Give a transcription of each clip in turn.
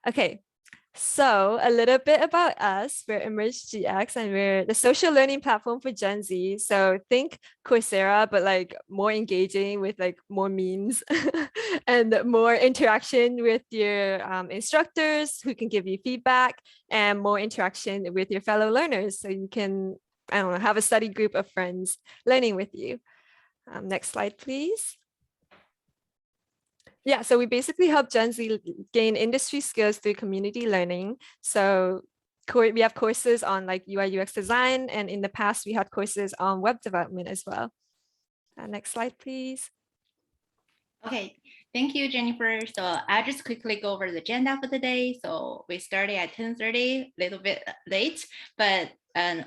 Okay, so a little bit about us. We're Emerge GX and we're the social learning platform for Gen Z. So think Coursera, but like more engaging with like more memes and more interaction with your instructors who can give you feedback and more interaction with your fellow learners. So you can, I don't know, have a study group of friends learning with you. Next slide, please. Yeah, so we basically help Gen Z gain industry skills through community learning. So we have courses on like UI UX design, and in the past we had courses on web development as well. Next slide, please. Okay, thank you, Jennifer. So I'll just quickly go over the agenda for the day. So we started at 10:30, a little bit late, but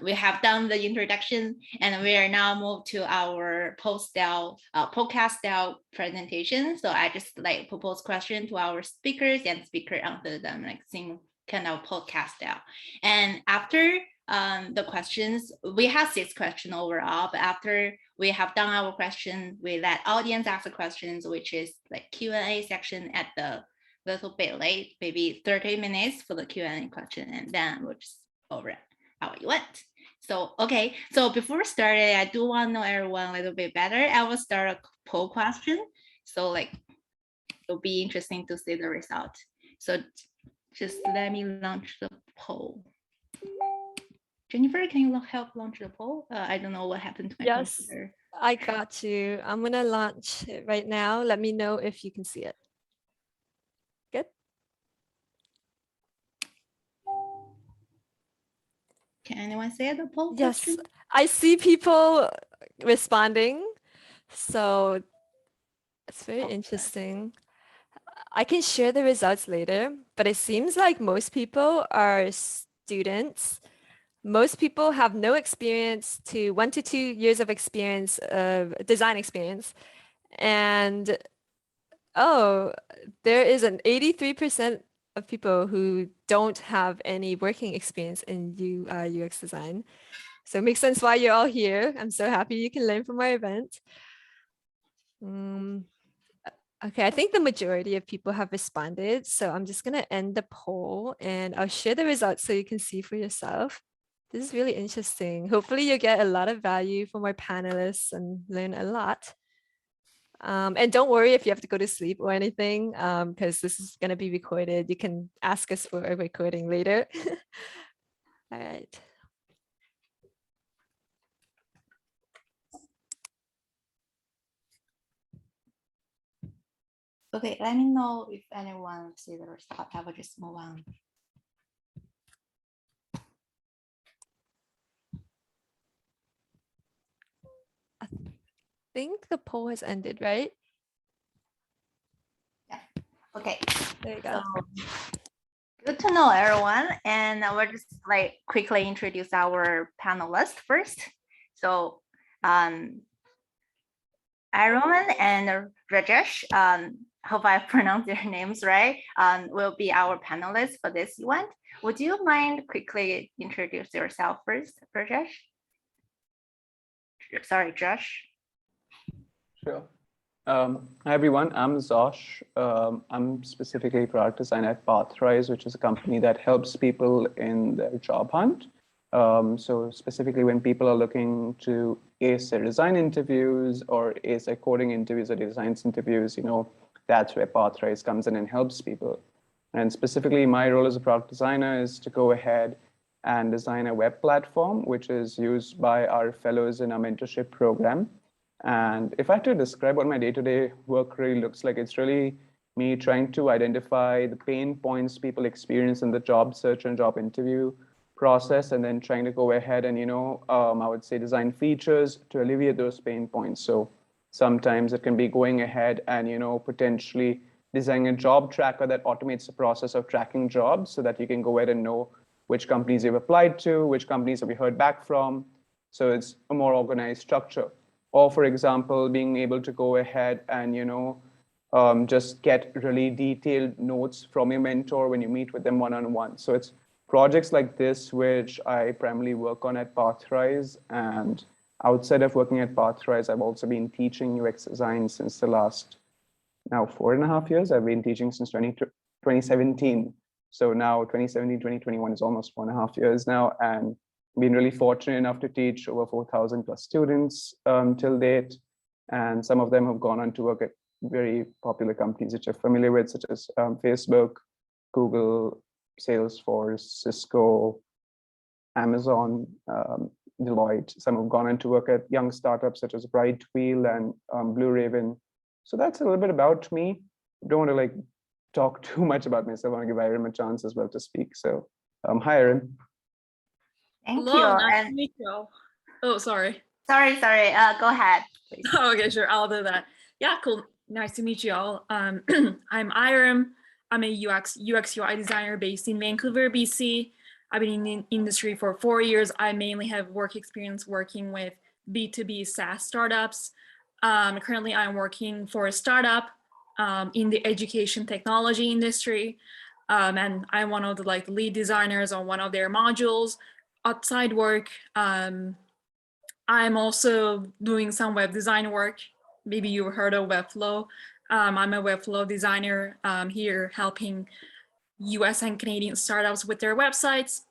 we have done the introduction and we are now moved to our podcast style presentation. So I just like propose question to our speakers and speaker answer them like same kind of podcast style. And after the questions, we have 6 questions overall, but after we have done our question, we let audience ask the questions, which is like Q&A section at the little bit late, maybe 30 minutes for the Q&A question, and then we'll just over our event. So, okay, so before starting, I do want to know everyone a little bit better. I will start a poll question. So like, it'll be interesting to see the result. So just let me launch the poll. Jennifer, can you help launch the poll? I don't know what happened to my computer. I got you. I'm gonna launch it right now. Let me know if you can see it. Good. Can anyone say the poll Yes, question? I see people responding. So it's very interesting. I can share the results later, but it seems like most people are students. Most people have no experience to 1 to 2 years of experience of design experience. And oh, there is an 83% of people who don't have any working experience in UI UX design. So it makes sense why you're all here. I'm so happy you can learn from our event. Okay, I think the majority of people have responded. So I'm just going to end the poll and I'll share the results so you can see for yourself. This is really interesting. Hopefully you get a lot of value from our panelists and learn a lot. And don't worry if you have to go to sleep or anything, because this is going to be recorded. You can ask us for a recording later. All right. Okay, let me know if anyone see the result. I will just move on. I think the poll has ended, right? Yeah. Okay. There you go. So, good to know, everyone. And we'll just like quickly introduce our panelists first. So, Iroman and Rajesh, hope I pronounced their names right, will be our panelists for this event. Would you mind quickly introduce yourself first, Rajesh? Sorry, Josh. Sure. Hi, everyone. I'm Zosh. I'm specifically product designer at Pathrise, which is a company that helps people in their job hunt. So specifically when people are looking to ace their design interviews or ace their coding interviews or design interviews, that's where Pathrise comes in and helps people. And specifically my role as a product designer is to go ahead and design a web platform, which is used by our fellows in our mentorship program. And if I had to describe what my day-to-day work really looks like, it's really me trying to identify the pain points people experience in the job search and job interview process, and then trying to go ahead and, I would say design features to alleviate those pain points. So sometimes it can be going ahead and, potentially designing a job tracker that automates the process of tracking jobs so that you can go ahead and know which companies you've applied to, which companies have you heard back from. So it's a more organized structure. Or for example, being able to go ahead and, just get really detailed notes from your mentor when you meet with them one-on-one. So it's projects like this, which I primarily work on at Pathrise. And outside of working at Pathrise, I've also been teaching UX design since the last now 4.5 years. I've been teaching since 2017. So now 2017, 2021 is almost 1.5 years now, and been really fortunate enough to teach over 4,000 plus students till date. And some of them have gone on to work at very popular companies that you're familiar with, such as Facebook, Google, Salesforce, Cisco, Amazon, Deloitte. Some have gone on to work at young startups such as Brightwheel and Blue Raven. So that's a little bit about me. I don't want to like talk too much about myself. I want to give Irem a chance as well to speak. So hi, Irem. Thank Hello, you. nice to And meet you all. Oh, sorry. sorry. Go ahead, please. Okay, sure, I'll do that. Yeah, cool. Nice to meet you all. I'm Irem. I'm a UX UI designer based in Vancouver, BC. I've been in the industry for 4 years. I mainly have work experience working with B2B SaaS startups. Currently, I'm working for a startup in the education technology industry. And I'm one of the lead designers on one of their modules. Outside work, I'm also doing some web design work. Maybe you heard of Webflow. I'm a Webflow designer here helping US and Canadian startups with their websites.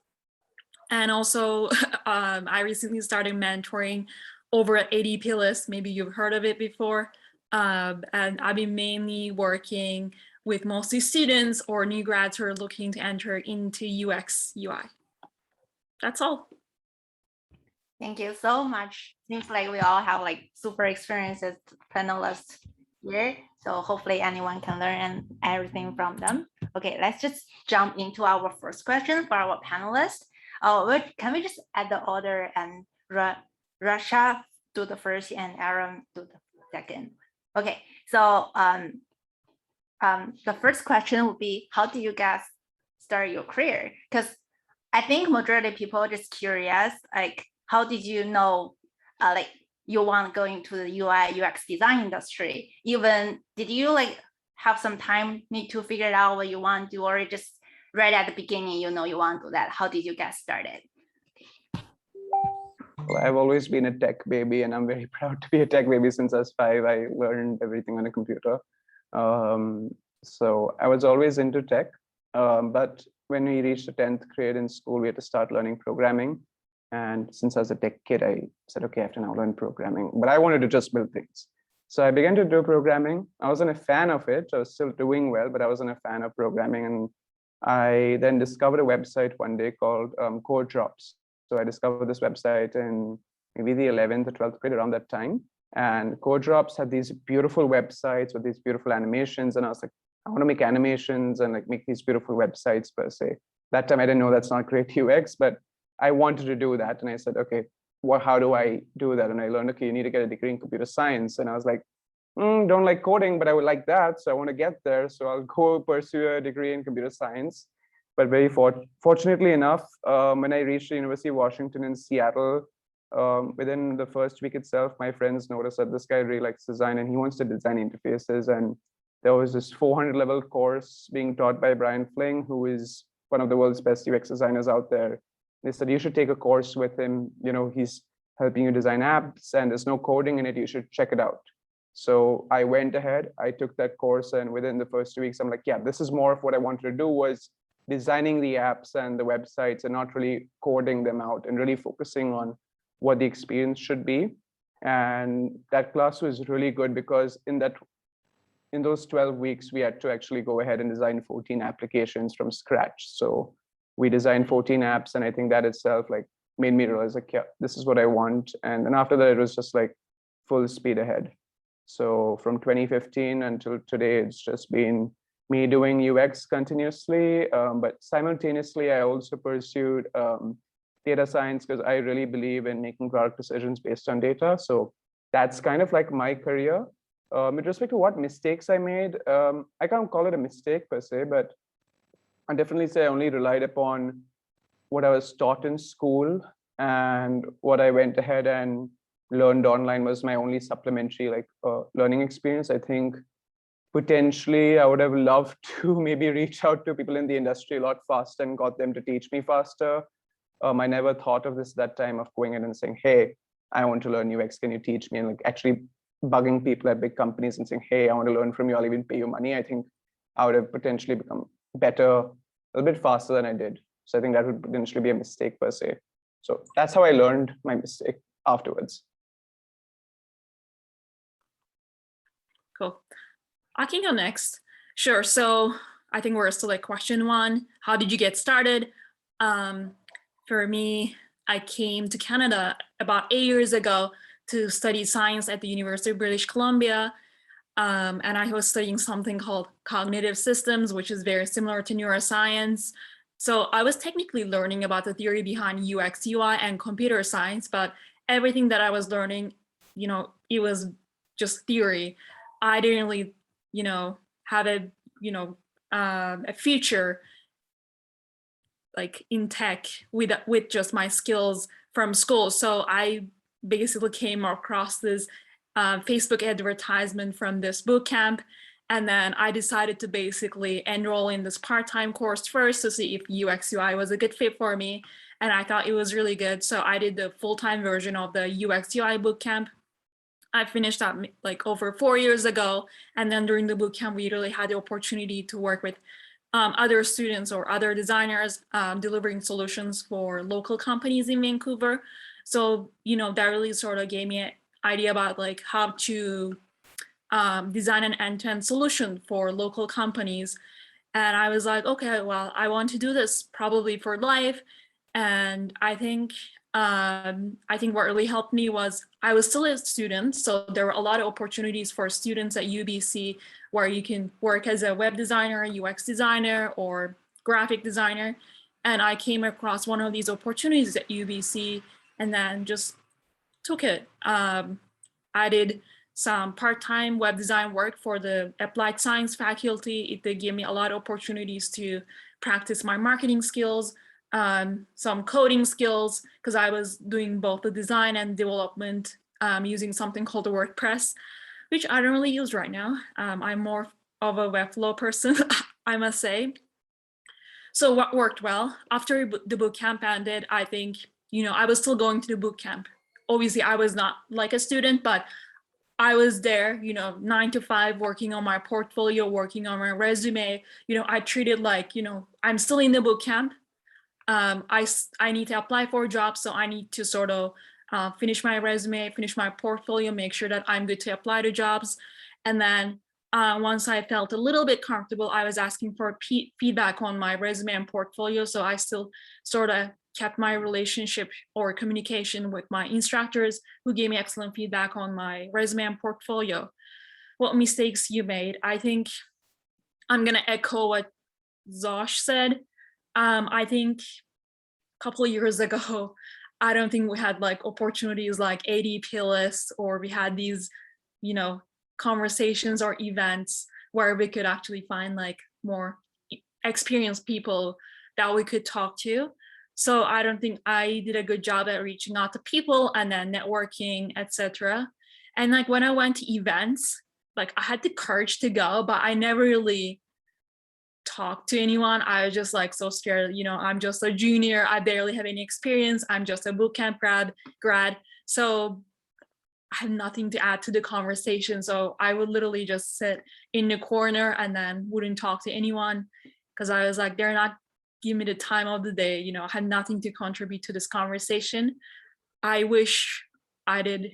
And also, I recently started mentoring over at ADP List. Maybe you've heard of it before. And I've been mainly working with mostly students or new grads who are looking to enter into UX UI. That's all. Thank you so much. Seems like we all have like super experienced panelists here. So hopefully anyone can learn everything from them. Okay, let's just jump into our first question for our panelists. Can we just add the order and Rasha do the first and Aaron do the second? Okay, so the first question would be, how do you guys start your career? Because I think majority of people are just curious, like, how did you know, like, you want to go into the UI UX design industry? Even did you like have some time need to figure out what you want to do, or just right at the beginning, you know, you want to do that? How did you get started? Well, I've always been a tech baby, and I'm very proud to be a tech baby. Since I was 5, I learned everything on a computer. So I was always into tech, but when we reached the 10th grade in school, we had to start learning programming. And since I was a tech kid, I said, okay, I have to now learn programming, but I wanted to just build things. So I began to do programming. I wasn't a fan of it. I was still doing well, but I wasn't a fan of programming. And I then discovered a website one day called Code Drops. So I discovered this website in maybe the 11th or 12th grade, around that time. And Code Drops had these beautiful websites with these beautiful animations. And I was like, I want to make animations and like make these beautiful websites per se. That time I didn't know that's not great UX, but I wanted to do that. And I said, okay, how do I do that? And I learned, okay, you need to get a degree in computer science. And I was like, don't like coding, but I would like that. So I want to get there. So I'll go pursue a degree in computer science. But very fortunately enough, when I reached the University of Washington in Seattle, within the first week itself, my friends noticed that this guy really likes design and he wants to design interfaces. And there was this 400 level course being taught by Brian Fling, who is one of the world's best UX designers out there. They said, you should take a course with him. You know, he's helping you design apps and there's no coding in it. You should check it out. So I went ahead, I took that course, and within the first 2 weeks, I'm like, yeah, this is more of what I wanted to do, was designing the apps and the websites and not really coding them out and really focusing on what the experience should be. And that class was really good because in those 12 weeks, we had to actually go ahead and design 14 applications from scratch. So we designed 14 apps, and I think that itself like made me realize like, yeah, this is what I want. And then after that, it was just like full speed ahead. So from 2015 until today, it's just been me doing UX continuously, but simultaneously, I also pursued data science because I really believe in making product decisions based on data. So that's kind of like my career. With respect to what mistakes I made, I can't call it a mistake per se, but I definitely say I only relied upon what I was taught in school, and what I went ahead and learned online was my only supplementary like learning experience. I think potentially I would have loved to maybe reach out to people in the industry a lot faster and got them to teach me faster. I never thought of this that time of going in and saying, hey, I want to learn UX, can you teach me? And like actually bugging people at big companies and saying, hey, I want to learn from you, I'll even pay you money. I think I would have potentially become better a little bit faster than I did. So I think that would potentially be a mistake per se. So that's how I learned my mistake afterwards. Cool. I can go next. Sure. So I think we're still at question 1. How did you get started? For me, I came to Canada about 8 years ago to study science at the University of British Columbia. And I was studying something called cognitive systems, which is very similar to neuroscience. So I was technically learning about the theory behind UX, UI, and computer science, but everything that I was learning, it was just theory. I didn't really, have a future like in tech with just my skills from school. So I basically came across this Facebook advertisement from this boot camp. And then I decided to basically enroll in this part-time course first to see if UX UI was a good fit for me. And I thought it was really good. So I did the full-time version of the UX UI boot camp. I finished that like over 4 years ago. And then during the boot camp, we really had the opportunity to work with other students or other designers delivering solutions for local companies in Vancouver. So, that really sort of gave me an idea about like how to design an end-to-end solution for local companies. And I was like, okay, well, I want to do this probably for life. And I think what really helped me was I was still a student. So there were a lot of opportunities for students at UBC where you can work as a web designer, UX designer, or graphic designer. And I came across one of these opportunities at UBC and then just took it. I did some part-time web design work for the applied science faculty. It did give me a lot of opportunities to practice my marketing skills, some coding skills, because I was doing both the design and development using something called the WordPress, which I don't really use right now. I'm more of a Webflow person, I must say. So what worked well? After the boot camp ended, I think, I was still going to the boot camp. Obviously, I was not like a student, but I was there, 9 to 5, working on my portfolio, working on my resume. I treated like, I'm still in the boot camp. I need to apply for a job, so I need to sort of finish my resume, finish my portfolio, make sure that I'm good to apply to jobs. And then once I felt a little bit comfortable, I was asking for feedback on my resume and portfolio. So I still sort of kept my relationship or communication with my instructors who gave me excellent feedback on my resume and portfolio. What mistakes you made? I think I'm going to echo what Zosh said. I think a couple of years ago, I don't think we had like opportunities like ADP list, or we had these, conversations or events where we could actually find like more experienced people that we could talk to. So I don't think I did a good job at reaching out to people and then networking, etc. And like when I went to events, like I had the courage to go, but I never really talked to anyone. I was just like so scared, I'm just a junior, I barely have any experience, I'm just a bootcamp grad. So I had nothing to add to the conversation. So I would literally just sit in the corner and then wouldn't talk to anyone because I was like, they're not giving me the time of the day. I had nothing to contribute to this conversation. I wish I did,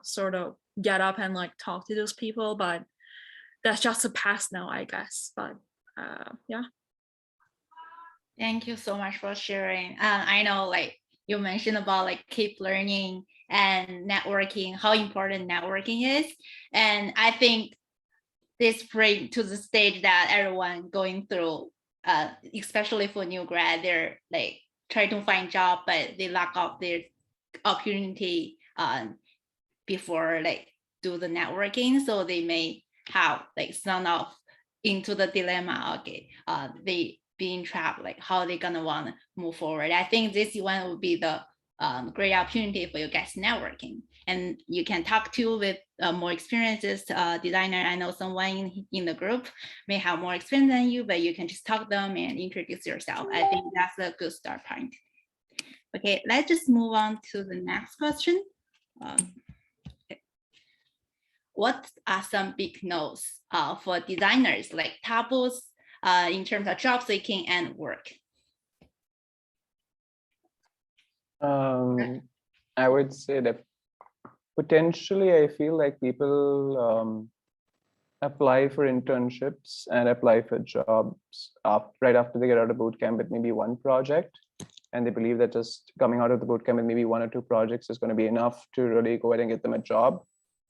sort of get up and like talk to those people, but that's just a past now, I guess. But yeah. Thank you so much for sharing. I know like you mentioned about like keep learning and networking, how important networking is. And I think this brings to the stage that everyone going through, especially for new grad, they're like trying to find job, but they lack of their opportunity before like do the networking. So they may have like some of into the dilemma, okay, they being trapped, like how they gonna want to move forward. I think this one would be the great opportunity for you guys networking, and you can talk to with more experienced designer. I know someone in the group may have more experience than you, but you can just talk to them and introduce yourself. I think that's a good start point. Okay, let's just move on to the next question. Okay. What are some big no's for designers, like taboos in terms of job seeking and work? I would say that potentially I feel like people apply for internships and apply for jobs right after they get out of boot camp with maybe one project. And they believe that just coming out of the boot camp with maybe 1 or 2 projects is going to be enough to really go ahead and get them a job.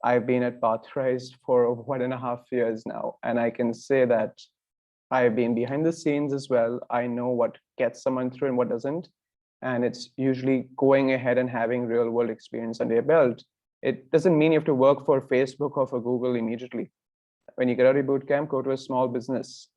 I've been at Pathrise for over 1.5 years now, and I can say that I've been behind the scenes as well. I know what gets someone through and what doesn't. And it's usually going ahead and having real world experience under your belt. It doesn't mean you have to work for Facebook or for Google immediately. When you get out of boot camp, go to a small business,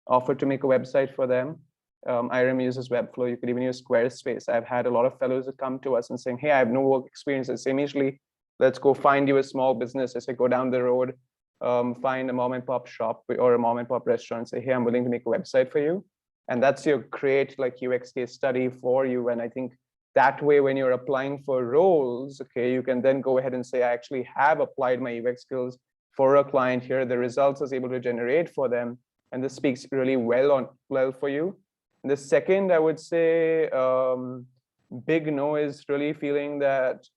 offer to make a website for them. IRM uses Webflow. You could even use Squarespace. I've had a lot of fellows that come to us and saying, hey, I have no work experience. I say immediately, let's go find you a small business. I say, go down the road, find a mom and pop shop or a mom and pop restaurant. Say, hey, I'm willing to make a website for you. And that's your great like UX case study for you. And I think that way, when you're applying for roles, okay, you can then go ahead and say, I actually have applied my UX skills for a client here. The results I was able to generate for them. And this speaks really well for you. And the second, I would say, big no is really feeling that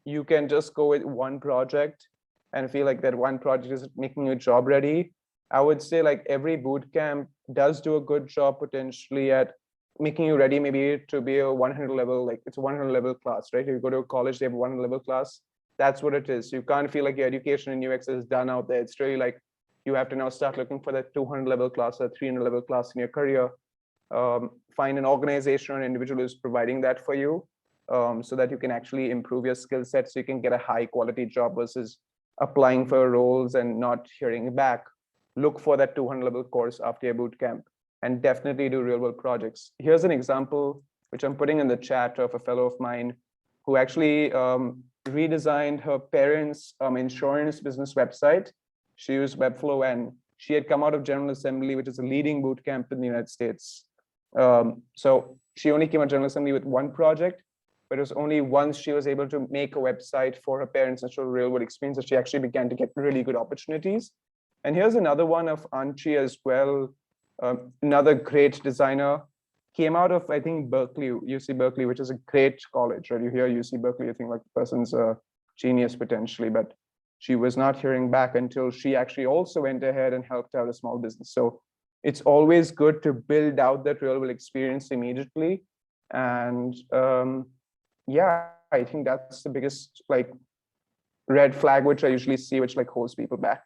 you can just go with one project and feel like that one project is making you job ready. I would say like every boot camp does do a good job potentially at making you ready maybe to be a 100 level, like it's a 100 level class, right? If you go to a college, they have a 100 level class. That's what it is. You can't feel like your education in UX is done out there. It's really like you have to now start looking for that 200 level class or 300 level class in your career. Find an organization or an individual who's providing that for you, so that you can actually improve your skill set so you can get a high quality job versus applying for roles and not hearing back. Look for that 200 level course after your boot camp and definitely do real world projects. Here's an example, which I'm putting in the chat, of a fellow of mine who actually redesigned her parents' insurance business website. She used Webflow, and she had come out of General Assembly, which is a leading boot camp in the United States. So she only came out of General Assembly with one project, but it was only once she was able to make a website for her parents and show real world experience that she actually began to get really good opportunities. And here's another one of Anchi as well, another great designer, came out of, I think, Berkeley, UC Berkeley, which is a great college, right? You hear UC Berkeley, you think like the person's a genius potentially, but she was not hearing back until she actually also went ahead and helped out a small business. So it's always good to build out that real world experience immediately. And yeah, I think that's the biggest like red flag, which I usually see, which like holds people back.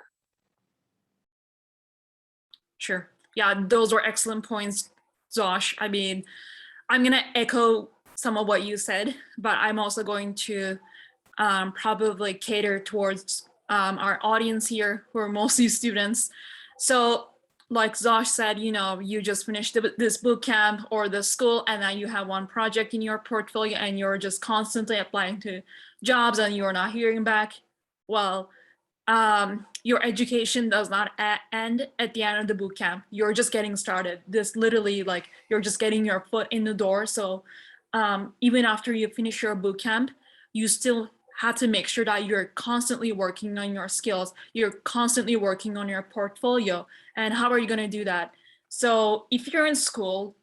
Sure. Yeah, those were excellent points, Josh. I mean, I'm going to echo some of what you said, but I'm also going to probably cater towards our audience here, who are mostly students. So like Josh said, you know, you just finished this boot camp or the school, and then you have one project in your portfolio and you're just constantly applying to jobs and you're not hearing back. Well, your education does not end at the end of the boot camp. You're just getting started. This literally, like, you're just getting your foot in the door. So even after you finish your boot camp, you still have to make sure that you're constantly working on your skills. You're constantly working on your portfolio. And how are you going to do that? So if you're in school,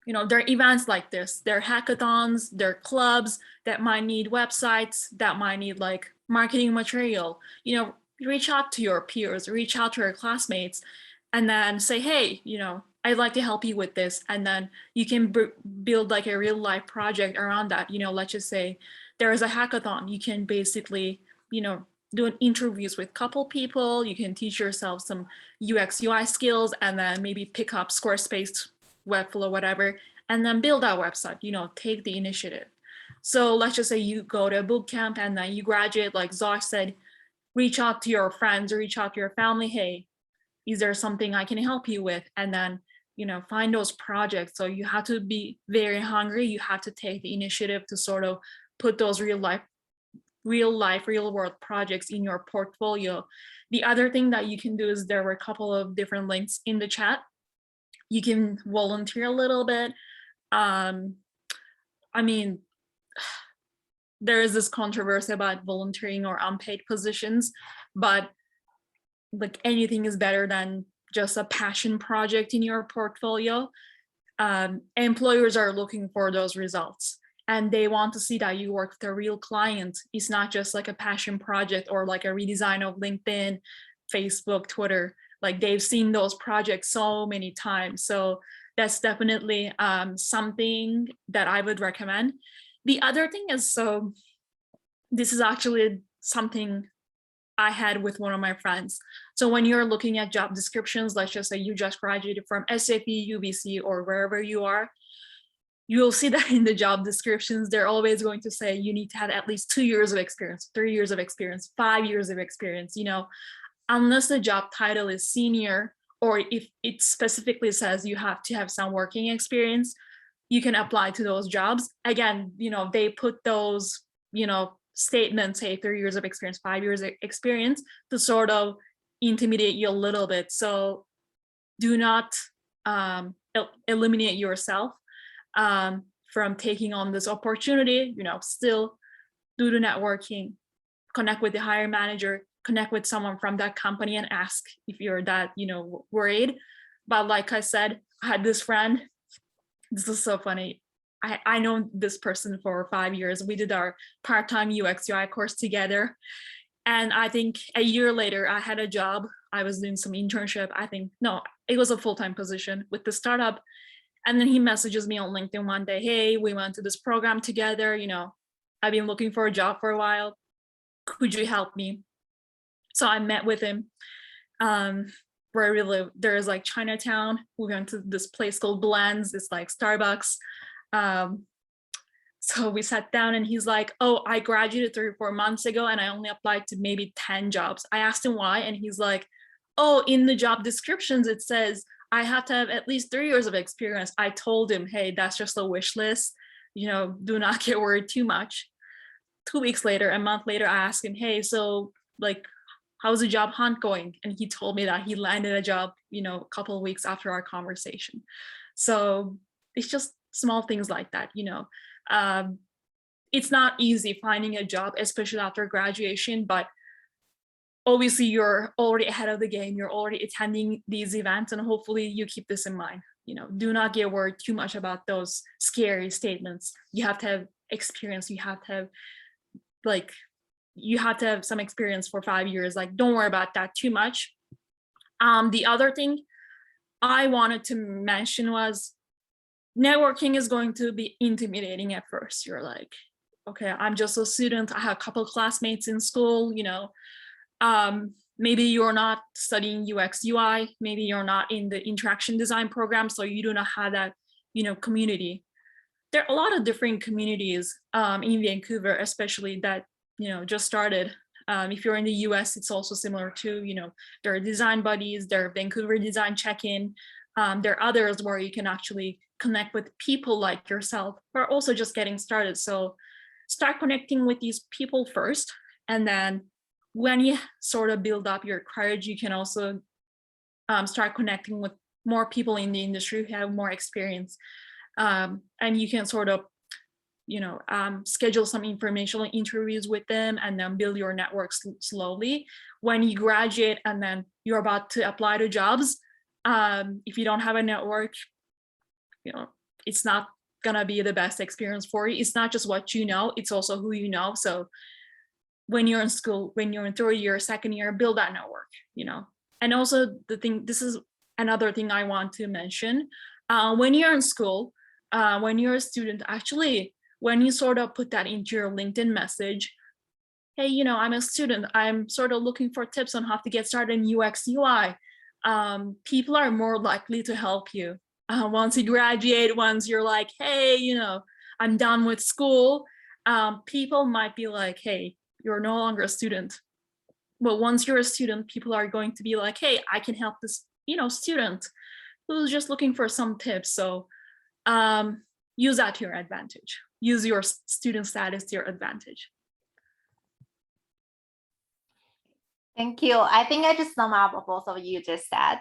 you know, there are events like this. There are hackathons, there are clubs that might need websites, that might need like marketing material. You know, reach out to your peers, reach out to your classmates, and then say, hey, you know, I'd like to help you with this. And then you can build like a real life project around that. You know, let's just say there is a hackathon. You can basically, you know, do interviews with a couple people. You can teach yourself some UX, UI skills, and then maybe pick up Squarespace, Webflow, whatever, and then build that website, you know, take the initiative. So let's just say you go to a boot camp and then you graduate, like Josh said, reach out to your friends or reach out to your family. Hey, is there something I can help you with? And then, you know, find those projects. So you have to be very hungry. You have to take the initiative to sort of put those real world projects in your portfolio. The other thing that you can do is there were a couple of different links in the chat. You can volunteer a little bit. I mean, there is this controversy about volunteering or unpaid positions, but like anything is better than just a passion project in your portfolio. Employers are looking for those results, and they want to see that you work with a real client. It's not just like a passion project or like a redesign of LinkedIn, Facebook, Twitter. Like they've seen those projects so many times. So that's definitely something that I would recommend. The other thing is, so this is actually something I had with one of my friends. So when you're looking at job descriptions, let's just say you just graduated from SAP, UBC, or wherever you are, you'll see that in the job descriptions, they're always going to say you need to have at least 2 years of experience, 3 years of experience, 5 years of experience, you know, unless the job title is senior, or if it specifically says you have to have some working experience, you can apply to those jobs. Again, you know, they put those, you know, statements, say 3 years of experience, 5 years of experience, to sort of intimidate you a little bit. So do not eliminate yourself from taking on this opportunity. You know, still do the networking, connect with the hiring manager, connect with someone from that company and ask if you're that, you know, worried. But like I said, I had this friend, this is so funny. I know this person for 5 years. We did our part-time UX UI course together. And I think a year later, I had a job. I was doing some internship. I think, no, it was a full-time position with the startup. And then he messages me on LinkedIn one day, hey, we went to this program together. You know, I've been looking for a job for a while. Could you help me? So I met with him. Where we live, there's like Chinatown. We went to this place called Blends. It's like Starbucks. So we sat down and he's like, oh, I graduated 3 or 4 months ago and I only applied to maybe 10 jobs. I asked him why, and he's like, oh, in the job descriptions, it says I have to have at least 3 years of experience. I told him, hey, that's just a wish list. You know, do not get worried too much. 2 weeks later, a month later, I asked him, hey, so like, how's the job hunt going? And he told me that he landed a job, you know, a couple of weeks after our conversation. So it's just small things like that, you know. It's not easy finding a job, especially after graduation, but obviously you're already ahead of the game. You're already attending these events, and hopefully you keep this in mind. You know, do not get worried too much about those scary statements. You have to have experience. You have to have you have to have some experience for 5 years. Like, don't worry about that too much. The other thing I wanted to mention was networking is going to be intimidating at first. You're like, okay, I'm just a student. I have a couple classmates in school, you know. Maybe you're not studying UX UI. Maybe you're not in the interaction design program, so you do not have that, you know, community. There are a lot of different communities in Vancouver, especially that, you know, just started. If you're in the US, it's also similar to, you know, there are design buddies, there are Vancouver Design Check-in. There are others where you can actually connect with people like yourself who are also just getting started. So start connecting with these people first. And then when you sort of build up your courage, you can also start connecting with more people in the industry who have more experience. And you can sort of, you know, schedule some informational interviews with them and then build your network slowly. When you graduate and then you're about to apply to jobs, if you don't have a network, you know, it's not gonna be the best experience for you. It's not just what you know, it's also who you know. So when you're in school, when you're in 3rd year, 2nd year, build that network, you know. And also the thing, this is another thing I want to mention. When you're in school, when you're a student, actually, when you sort of put that into your LinkedIn message, hey, you know, I'm a student, I'm sort of looking for tips on how to get started in UX UI. People are more likely to help you. Once you graduate, once you're like, hey, you know, I'm done with school, people might be like, hey, you're no longer a student. But once you're a student, people are going to be like, hey, I can help this, you know, student who's just looking for some tips. So use that to your advantage. Use your student status to your advantage. Thank you. I think I just sum up what both of you just said.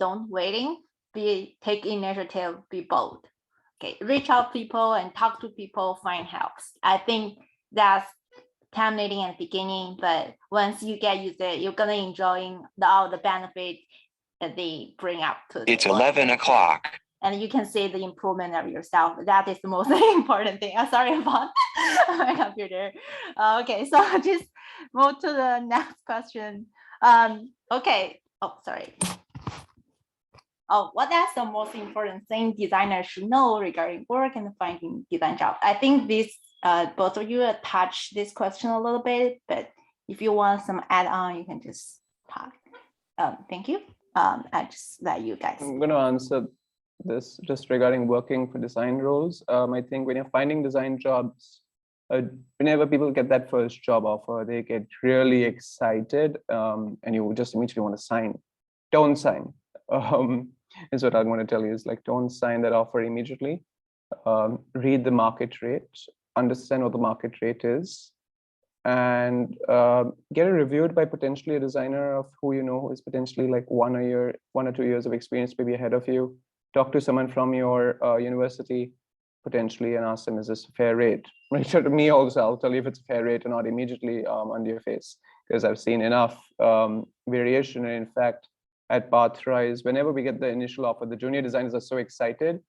Don't waiting, take initiative, be bold. Okay, reach out people and talk to people, find helps. I think that's intimidating at the beginning, but once you get used to it, you're gonna enjoy all the benefits they bring up to the It's work. 11 o'clock. And you can see the improvement of yourself. That is the most important thing. I'm sorry about my computer. Okay, so just move to the next question. Okay. Oh, sorry. Oh, what is the most important thing designers should know regarding work and finding design job? I think this both of you touched this question a little bit, but if you want some add-on, you can just talk. Thank you. I just let you guys. I'm going to answer this just regarding working for design roles. I think when you're finding design jobs, whenever people get that first job offer, they get really excited, and you just immediately want to sign. Don't sign. Is what I'm going to tell you is like, don't sign that offer immediately. Read the market rate, understand what the market rate is, and get it reviewed by potentially a designer of who you know who is potentially like 1 or 2 years of experience, maybe ahead of you. Talk to someone from your university potentially and ask them, is this a fair rate? Reach out to me also, I'll tell you if it's a fair rate or not immediately under your face, because I've seen enough variation. And in fact, at Pathrise, whenever we get the initial offer, the junior designers are so excited.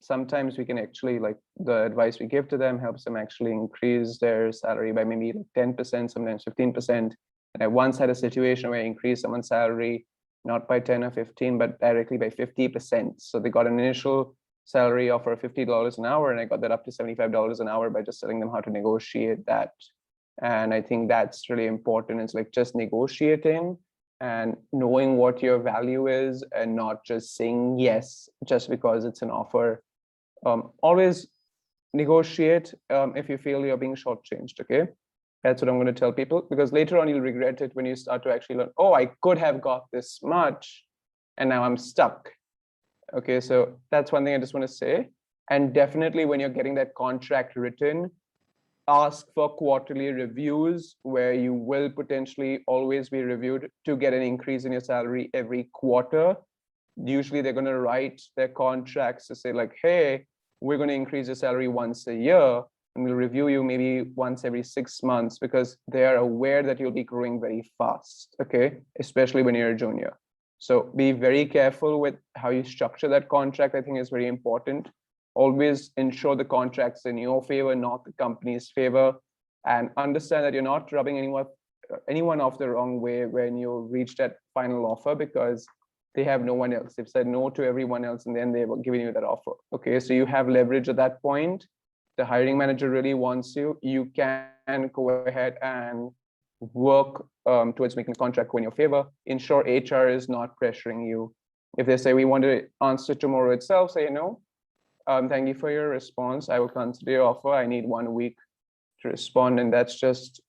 Sometimes we can actually, like, the advice we give to them helps them actually increase their salary by maybe 10%, sometimes 15%. And I once had a situation where I increased someone's salary not by 10 or 15, but directly by 50%. So they got an initial salary offer of $50 an hour, and I got that up to $75 an hour by just telling them how to negotiate that. And I think that's really important. It's like just negotiating and knowing what your value is and not just saying yes just because it's an offer. Always negotiate if you feel you're being shortchanged, okay? That's what I'm going to tell people, because later on you'll regret it when you start to actually learn, oh, I could have got this much and now I'm stuck. Okay, so that's one thing I just want to say. And definitely when you're getting that contract written, ask for quarterly reviews where you will potentially always be reviewed to get an increase in your salary every quarter. Usually they're going to write their contracts to say like, hey, we're going to increase your salary once a year, and we'll review you maybe once every 6 months, because they are aware that you'll be growing very fast, okay? Especially when you're a junior. So be very careful with how you structure that contract. I think is very important. Always ensure the contract's in your favor, not the company's favor, and understand that you're not rubbing anyone off the wrong way when you reach that final offer, because they have no one else. They've said no to everyone else, and then they've given you that offer. Okay, so you have leverage at that point. The hiring manager really wants you. You can go ahead and work towards making the contract go in your favor. Ensure HR is not pressuring you. If they say we want to answer tomorrow itself, say no. Thank you for your response. I will consider your offer. I need 1 week to respond, and that's just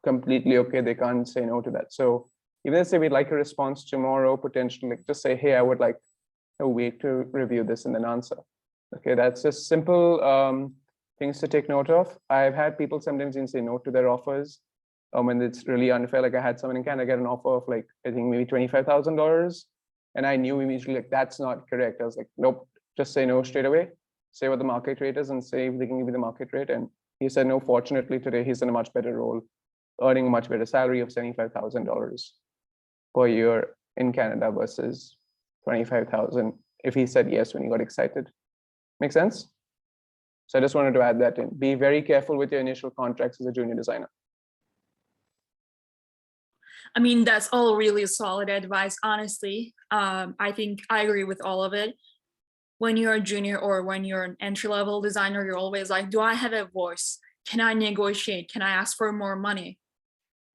completely okay. They can't say no to that. So even if they say we'd like a response tomorrow, potentially, like, just say, hey, I would like a week to review this and then answer. Okay, that's just simple things to take note of. I've had people sometimes even say no to their offers when it's really unfair. Like I had someone in Canada get an offer of like, I think maybe $25,000, and I knew immediately like that's not correct. I was like, nope, just say no straight away. Say what the market rate is and say if they can give you the market rate. And he said no. Fortunately, today he's in a much better role, earning a much better salary of $75,000 per year in Canada versus $25,000 if he said yes when he got excited. Make sense? So I just wanted to add that in. Be very careful with your initial contracts as a junior designer. I mean, that's all really solid advice, honestly. I think I agree with all of it. When you're a junior or when you're an entry-level designer, you're always like, do I have a voice? Can I negotiate? Can I ask for more money?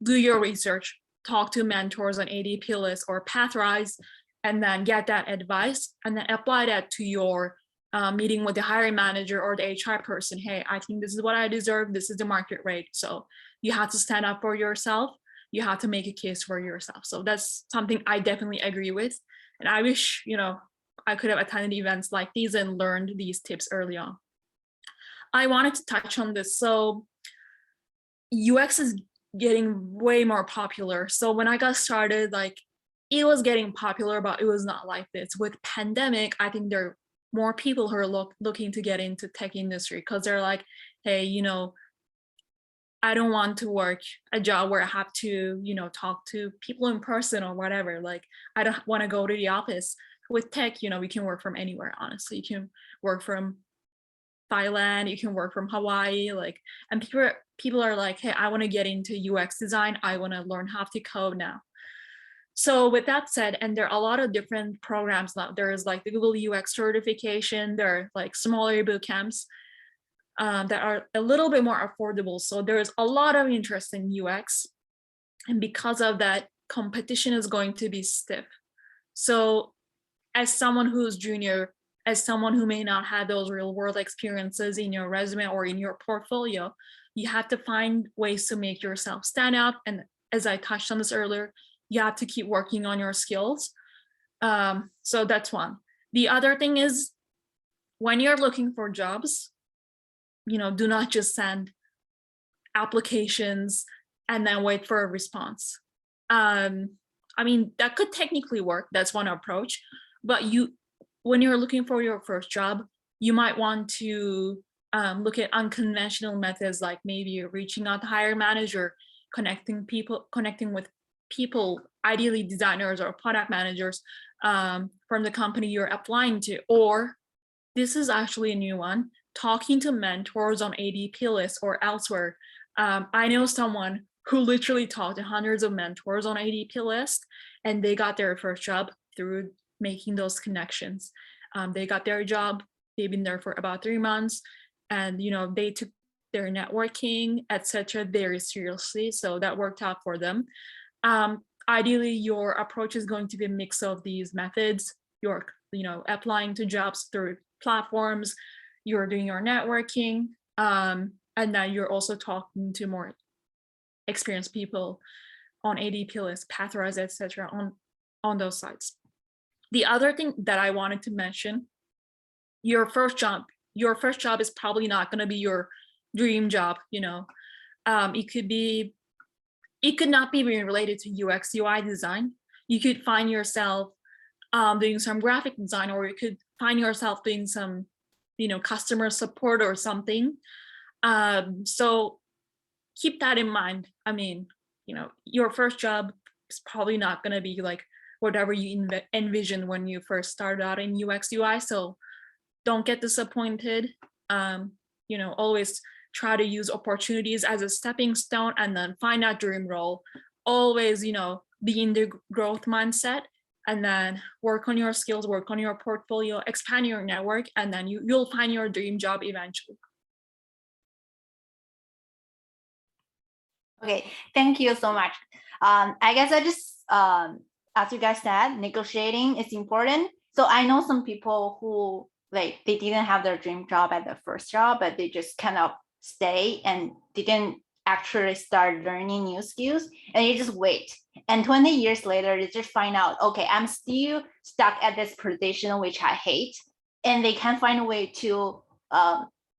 Do your research, talk to mentors on ADP List or Pathrise, and then get that advice and then apply that to your meeting with the hiring manager or the HR person. Hey, I think this is what I deserve. This is the market rate. So you have to stand up for yourself. You have to make a case for yourself. So that's something I definitely agree with. And I wish, I could have attended events like these and learned these tips early on. I wanted to touch on this. So UX is getting way more popular. So when I got started, like it was getting popular, but it was not like this. With pandemic, I think there are more people who are looking to get into tech industry because they're like, hey, I don't want to work a job where I have to, you know, talk to people in person or whatever. Like, I don't want to go to the office. With tech, you know, we can work from anywhere, honestly. You can work from Thailand, you can work from Hawaii, like, and people are like, hey, I want to get into UX design. I want to learn how to code now. So with that said, and there are a lot of different programs now. There is like the Google UX certification. There are like smaller boot camps that are a little bit more affordable. So there's a lot of interest in UX. And because of that, competition is going to be stiff. So as someone who's junior, as someone who may not have those real world experiences in your resume or in your portfolio, you have to find ways to make yourself stand out. And as I touched on this earlier, you have to keep working on your skills. So that's one. The other thing is, when you're looking for jobs, you know, do not just send applications and then wait for a response. I mean, that could technically work. That's one approach. But when you're looking for your first job, you might want to look at unconventional methods, like maybe reaching out to hiring manager, connecting with people, ideally designers or product managers from the company you're applying to. Or this is actually a new one, talking to mentors on ADP lists or elsewhere. I know someone who literally talked to hundreds of mentors on ADP list, and they got their first job through making those connections. They got their job, they've been there for about 3 months, and you know, they took their networking, etc., very seriously. So that worked out for them. Ideally, your approach is going to be a mix of these methods. You're, you know, applying to jobs through platforms, you're doing your networking, and then you're also talking to more experienced people on ADP lists, Pathrise, etc., on those sites. The other thing that I wanted to mention, your first job is probably not going to be your dream job. You know, it could not be related to UX UI design. You could find yourself doing some graphic design, or you could find yourself doing some, you know, customer support or something. So keep that in mind. I mean, you know, your first job is probably not going to be like whatever you envisioned when you first started out in UX UI. So don't get disappointed. You know, always try to use opportunities as a stepping stone, and then find that dream role. Always, you know, be in the growth mindset, and then work on your skills, work on your portfolio, expand your network, and then you'll find your dream job eventually. Okay, thank you so much. I guess I just, as you guys said, negotiating is important. So I know some people who, like, they didn't have their dream job at the first job, but they just kind of stay and didn't actually start learning new skills, and you just wait. And 20 years later, they just find out, okay, I'm still stuck at this position, which I hate, and they can't find a way to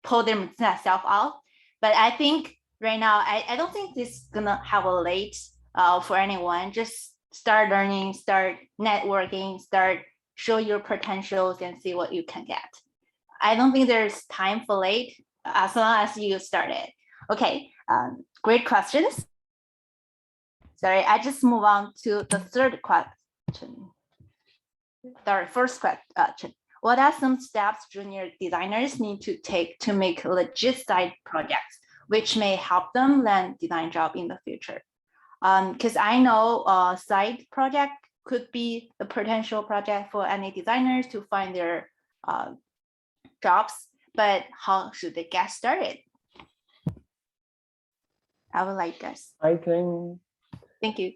pull themselves out. But I think right now, I don't think this is gonna have a late for anyone. Just start learning, start networking, start show your potentials and see what you can get. I don't think there's time for late as long as you started. Okay, great questions. Sorry, I just move on to the third question. Sorry, first question. What are some steps junior designers need to take to make legit side projects, which may help them land design job in the future? Because I know a side project could be a potential project for any designers to find their jobs, but how should they get started? I would like this. I think. Thank you.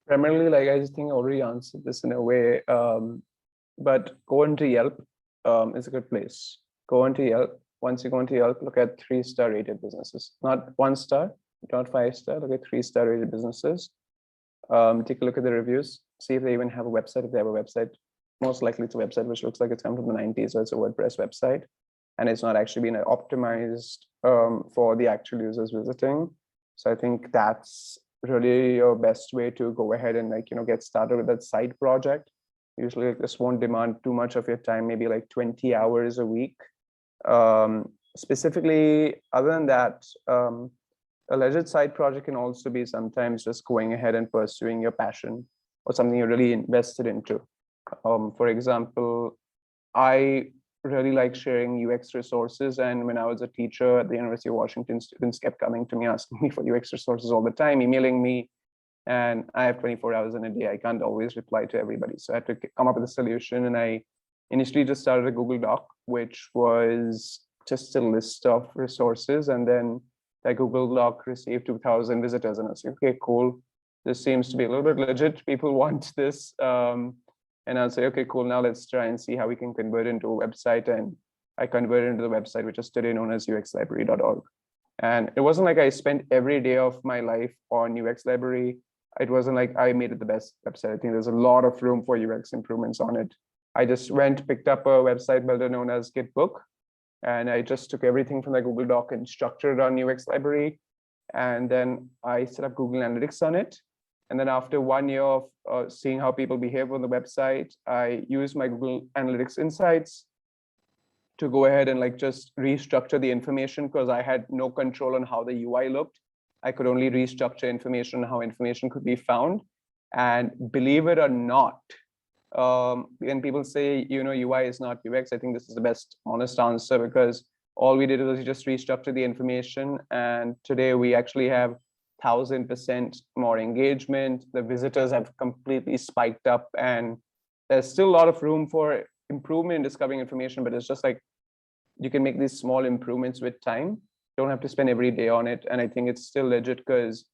Primarily, like, I just think I already answered this in a way, but go into Yelp is a good place. Go into Yelp. Once you go into Yelp, look at 3-star rated businesses, not 1-star, not 5-star, look at 3-star rated businesses. Take a look at the reviews, see if they even have a website. If they have a website, most likely it's a website which looks like it's come from the 90s, so it's a WordPress website, and it's not actually been optimized for the actual users visiting. So I think that's really your best way to go ahead and, like, you know, get started with that side project. Usually this won't demand too much of your time, maybe like 20 hours a week. specifically, other than that, a legit side project can also be sometimes just going ahead and pursuing your passion or something you're really invested into. For example, I really like sharing UX resources. And when I was a teacher at the University of Washington, students kept coming to me asking me for UX resources all the time, emailing me. And I have 24 hours in a day. I can't always reply to everybody. So I had to come up with a solution. And I initially just started a Google Doc, which was just a list of resources. And then that Google Doc received 2,000 visitors. And I was like, okay, cool. This seems to be a little bit legit. People want this. And I'll say, okay, cool. Now let's try and see how we can convert it into a website. And I converted into the website, which is today known as uxlibrary.org. And it wasn't like I spent every day of my life on UX Library. It wasn't like I made it the best website. I think there's a lot of room for UX improvements on it. I just picked up a website builder known as Gitbook. And I just took everything from the Google Doc and structured it on UX Library. And then I set up Google Analytics on it. And then after 1 year of seeing how people behave on the website, I used my Google Analytics insights to go ahead and like just restructure the information, because I had no control on how the UI looked. I could only restructure information, how information could be found. And believe it or not, when people say, UI is not UX, I think this is the best honest answer, because all we did was just restructure the information. And today we actually have 1,000% more engagement. The visitors have completely spiked up, and there's still a lot of room for improvement in discovering information, but it's just like you can make these small improvements with time. Don't have to spend every day on it. And I think it's still legit, because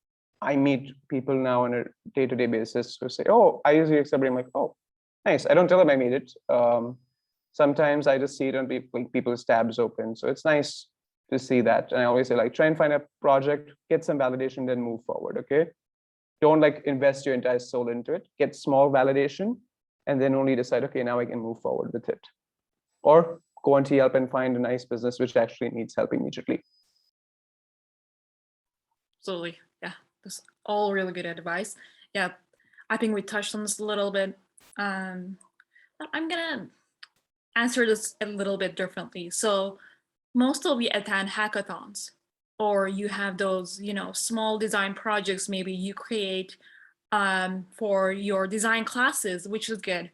I meet people now on a day-to-day basis who say, oh, I use UX Library. I'm like, oh, nice. I don't tell them I made it. Sometimes I just see it on people's tabs open. So it's nice to see that. And I always say, like, try and find a project, get some validation, then move forward, okay? Don't like invest your entire soul into it. Get small validation, and then only decide, okay, now I can move forward with it. Or go onto Yelp and find a nice business which actually needs help immediately. Absolutely. Yeah, that's all really good advice. Yeah, I think we touched on this a little bit. I'm gonna answer this a little bit differently. So most of you attend hackathons, or you have those, small design projects maybe you create for your design classes, which is good.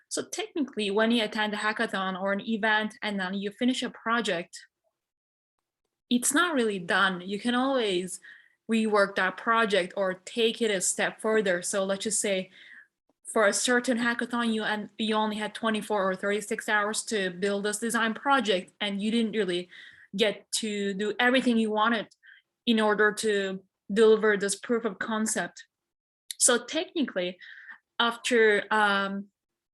So technically, when you attend a hackathon or an event and then you finish a project, it's not really done. You can always rework that project or take it a step further. So let's just say for a certain hackathon, you only had 24 or 36 hours to build this design project, and you didn't really get to do everything you wanted in order to deliver this proof of concept. So technically, after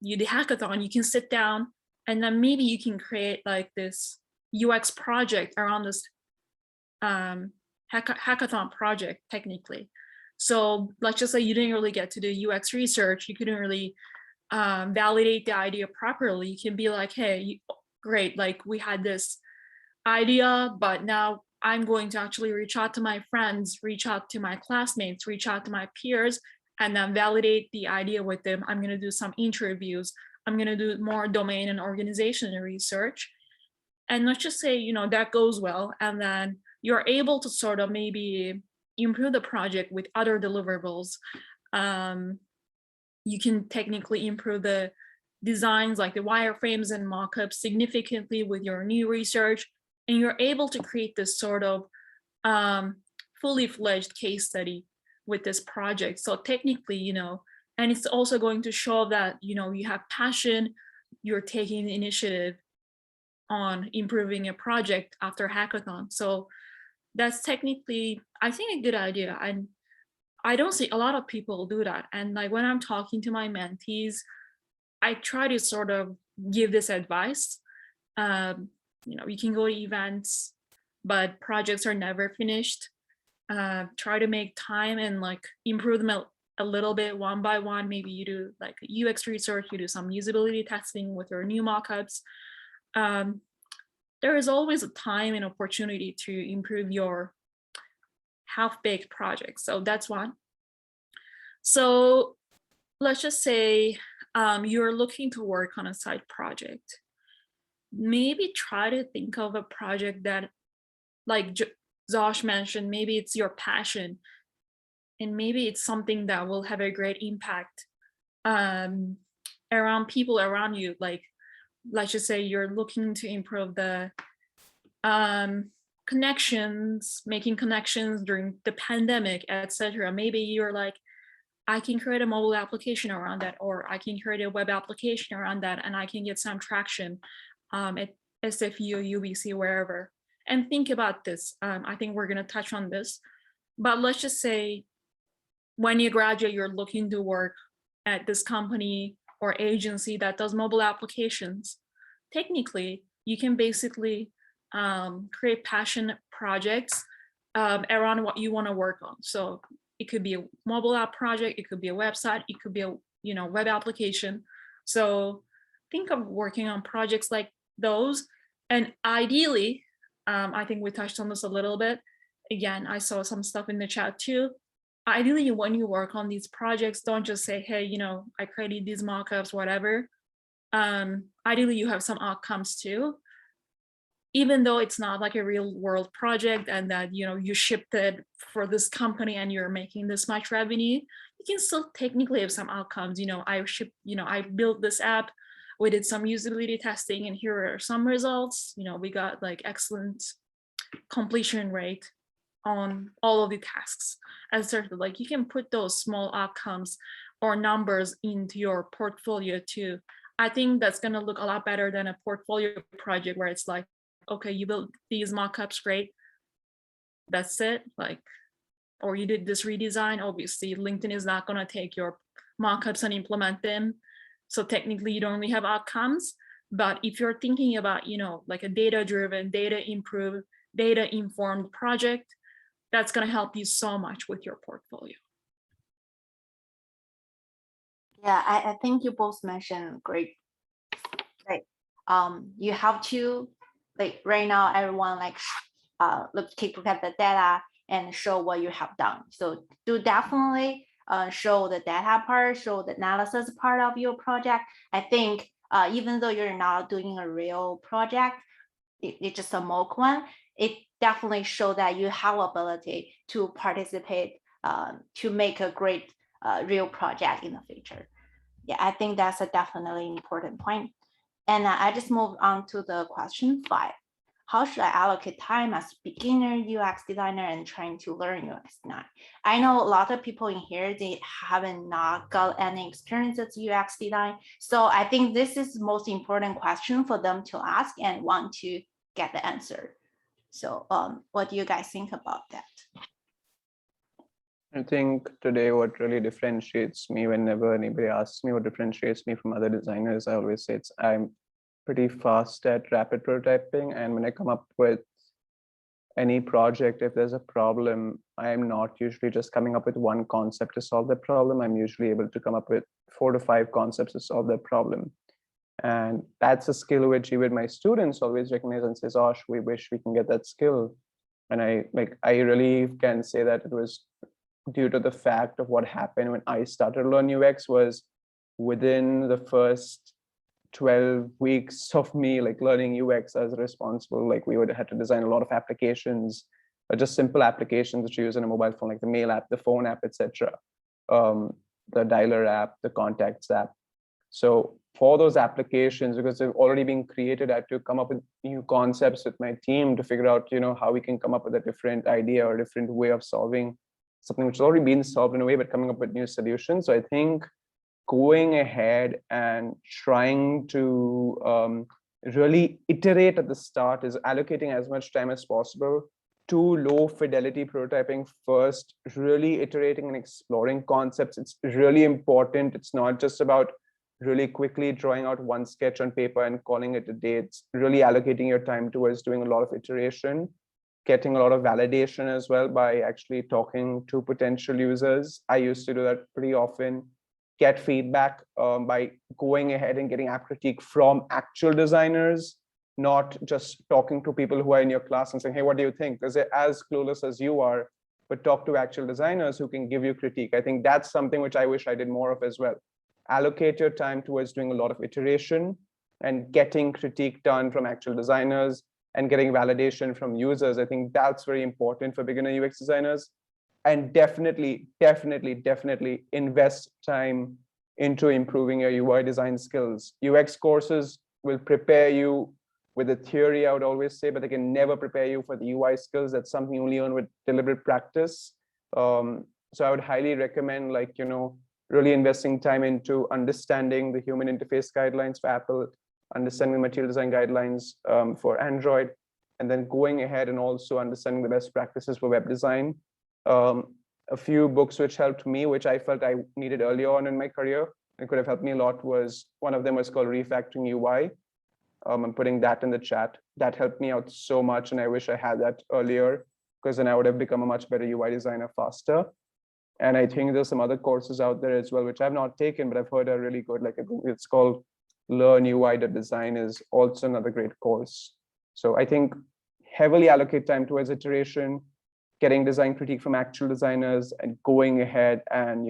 you do hackathon, you can sit down and then maybe you can create like this UX project around this hackathon project technically. So let's just say you didn't really get to do UX research, you couldn't really validate the idea properly. You can be like, hey, great, like we had this idea, but now I'm going to actually reach out to my friends, reach out to my classmates, reach out to my peers, and then validate the idea with them. I'm going to do some interviews. I'm going to do more domain and organization research. And let's just say, that goes well. And then you're able to sort of maybe improve the project with other deliverables. You can technically improve the designs like the wireframes and mockups significantly with your new research. And you're able to create this sort of fully fledged case study with this project. So technically, and it's also going to show that, you have passion, you're taking the initiative on improving a project after hackathon. So that's technically, I think, a good idea. And I don't see a lot of people do that. And like when I'm talking to my mentees, I try to sort of give this advice. You can go to events, but projects are never finished. Try to make time and like improve them a little bit one by one. Maybe you do like UX research, you do some usability testing with your new mockups. There is always a time and opportunity to improve your half-baked projects. So that's one. So let's just say you're looking to work on a side project. maybe try to think of a project that, like Josh mentioned, maybe it's your passion, and maybe it's something that will have a great impact around people around you. Like, let's just say you're looking to improve the connections, making connections during the pandemic, etc. Maybe you're like, I can create a mobile application around that, or I can create a web application around that, and I can get some traction at SFU, UBC, wherever. And think about this. I think we're going to touch on this, but let's just say when you graduate, you're looking to work at this company or agency that does mobile applications. Technically, you can basically create passion projects around what you want to work on. So it could be a mobile app project, it could be a website, it could be a web application. So think of working on projects like those. And ideally, I think we touched on this a little bit. Again, I saw some stuff in the chat too. Ideally, when you work on these projects, don't just say, hey, I created these mockups, whatever. Ideally, you have some outcomes too. Even though it's not like a real world project and that, you shipped it for this company and you're making this much revenue, you can still technically have some outcomes. I built this app, we did some usability testing, and here are some results. We got like excellent completion rate on all of the tasks. And certainly, like, you can put those small outcomes or numbers into your portfolio too. I think that's going to look a lot better than a portfolio project where it's like, okay, you built these mockups, great, that's it. Like, or you did this redesign. Obviously, LinkedIn is not going to take your mockups and implement them. So technically, you don't really have outcomes. But if you're thinking about, like a data-driven, data-informed project, that's going to help you so much with your portfolio. Yeah, I think you both mentioned great. Like, you have to, like, right now, everyone take a look at the data and show what you have done. So do definitely show the data part, show the analysis part of your project. I think even though you're not doing a real project, it's just a mock one, it definitely show that you have ability to participate to make a great real project in the future. Yeah, I think that's a definitely important point. And I just move on to the question 5. How should I allocate time as beginner UX designer and trying to learn UX design? I know a lot of people in here, they haven't not got any experience with UX design. So I think this is the most important question for them to ask and want to get the answer. So what do you guys think about that? I think today what really differentiates me, whenever anybody asks me what differentiates me from other designers, I always say I'm pretty fast at rapid prototyping. And when I come up with any project, if there's a problem, I am not usually just coming up with one concept to solve the problem. I'm usually able to come up with 4 to 5 concepts to solve the problem. And that's a skill which even my students always recognize and says, "Osh, we wish we can get that skill." And I really can say that it was due to the fact of what happened when I started to learn UX. Was within the first 12 weeks of me learning UX as responsible, we would have to design a lot of applications, just simple applications that you use on a mobile phone, like the mail app, the phone app, etc., the dialer app, the contacts app. So for those applications, because they've already been created, I had to come up with new concepts with my team to figure out, how we can come up with a different idea or a different way of solving something which has already been solved in a way, but coming up with new solutions. So I think going ahead and trying to really iterate at the start is allocating as much time as possible to low fidelity prototyping first, really iterating and exploring concepts. It's really important. It's not just about really quickly drawing out one sketch on paper and calling it a day. It's really allocating your time towards doing a lot of iteration, getting a lot of validation as well by actually talking to potential users. I used to do that pretty often. Get feedback by going ahead and getting app critique from actual designers, not just talking to people who are in your class and saying, "Hey, what do you think?" Because they're as clueless as you are, but talk to actual designers who can give you critique. I think that's something which I wish I did more of as well. Allocate your time towards doing a lot of iteration, and getting critique done from actual designers and getting validation from users. I think that's very important for beginner UX designers. And definitely invest time into improving your UI design skills. UX courses will prepare you with the theory, I would always say, but they can never prepare you for the UI skills. That's something you only learn with deliberate practice. So I would highly recommend, like, really investing time into understanding the human interface guidelines for Apple, understanding the material design guidelines for Android, and then going ahead and also understanding the best practices for web design. A few books which helped me, which I felt I needed early on in my career and could have helped me a lot, was one of them was called Refactoring UI. I'm putting that in the chat. That helped me out so much, and I wish I had that earlier, because then I would have become a much better UI designer faster. And I think there's some other courses out there as well, which I've not taken, but I've heard are really good. Like, it's called Learn UI Design, is also another great course. So I think heavily allocate time towards iteration, getting design critique from actual designers, and going ahead and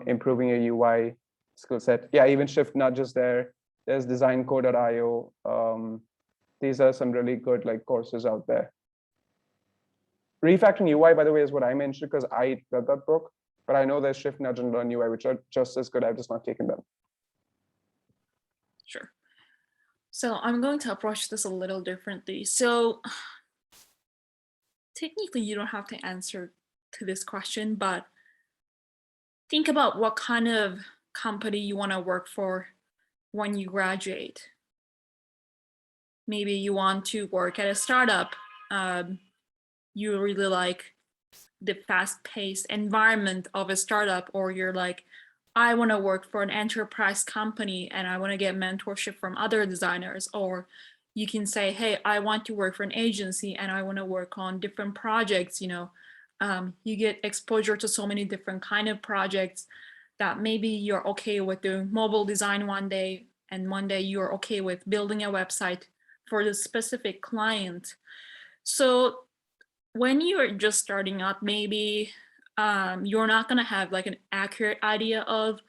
improving your UI skill set. Yeah, even Shift Nudge is there. There's designco.io. These are some really good courses out there. Refactoring UI, by the way, is what I mentioned because I read that book, but I know there's Shift Nudge and Learn UI, which are just as good. I've just not taken them. Sure. So I'm going to approach this a little differently. So technically, you don't have to answer to this question, but think about what kind of company you want to work for when you graduate. Maybe you want to work at a startup. You really like the fast-paced environment of a startup, or you're like, I want to work for an enterprise company and I want to get mentorship from other designers. Or you can say, hey, I want to work for an agency and I want to work on different projects. You get exposure to so many different kind of projects that maybe you're okay with doing mobile design one day, and one day you're okay with building a website for the specific client. So when you're just starting out, maybe you're not going to have an accurate idea of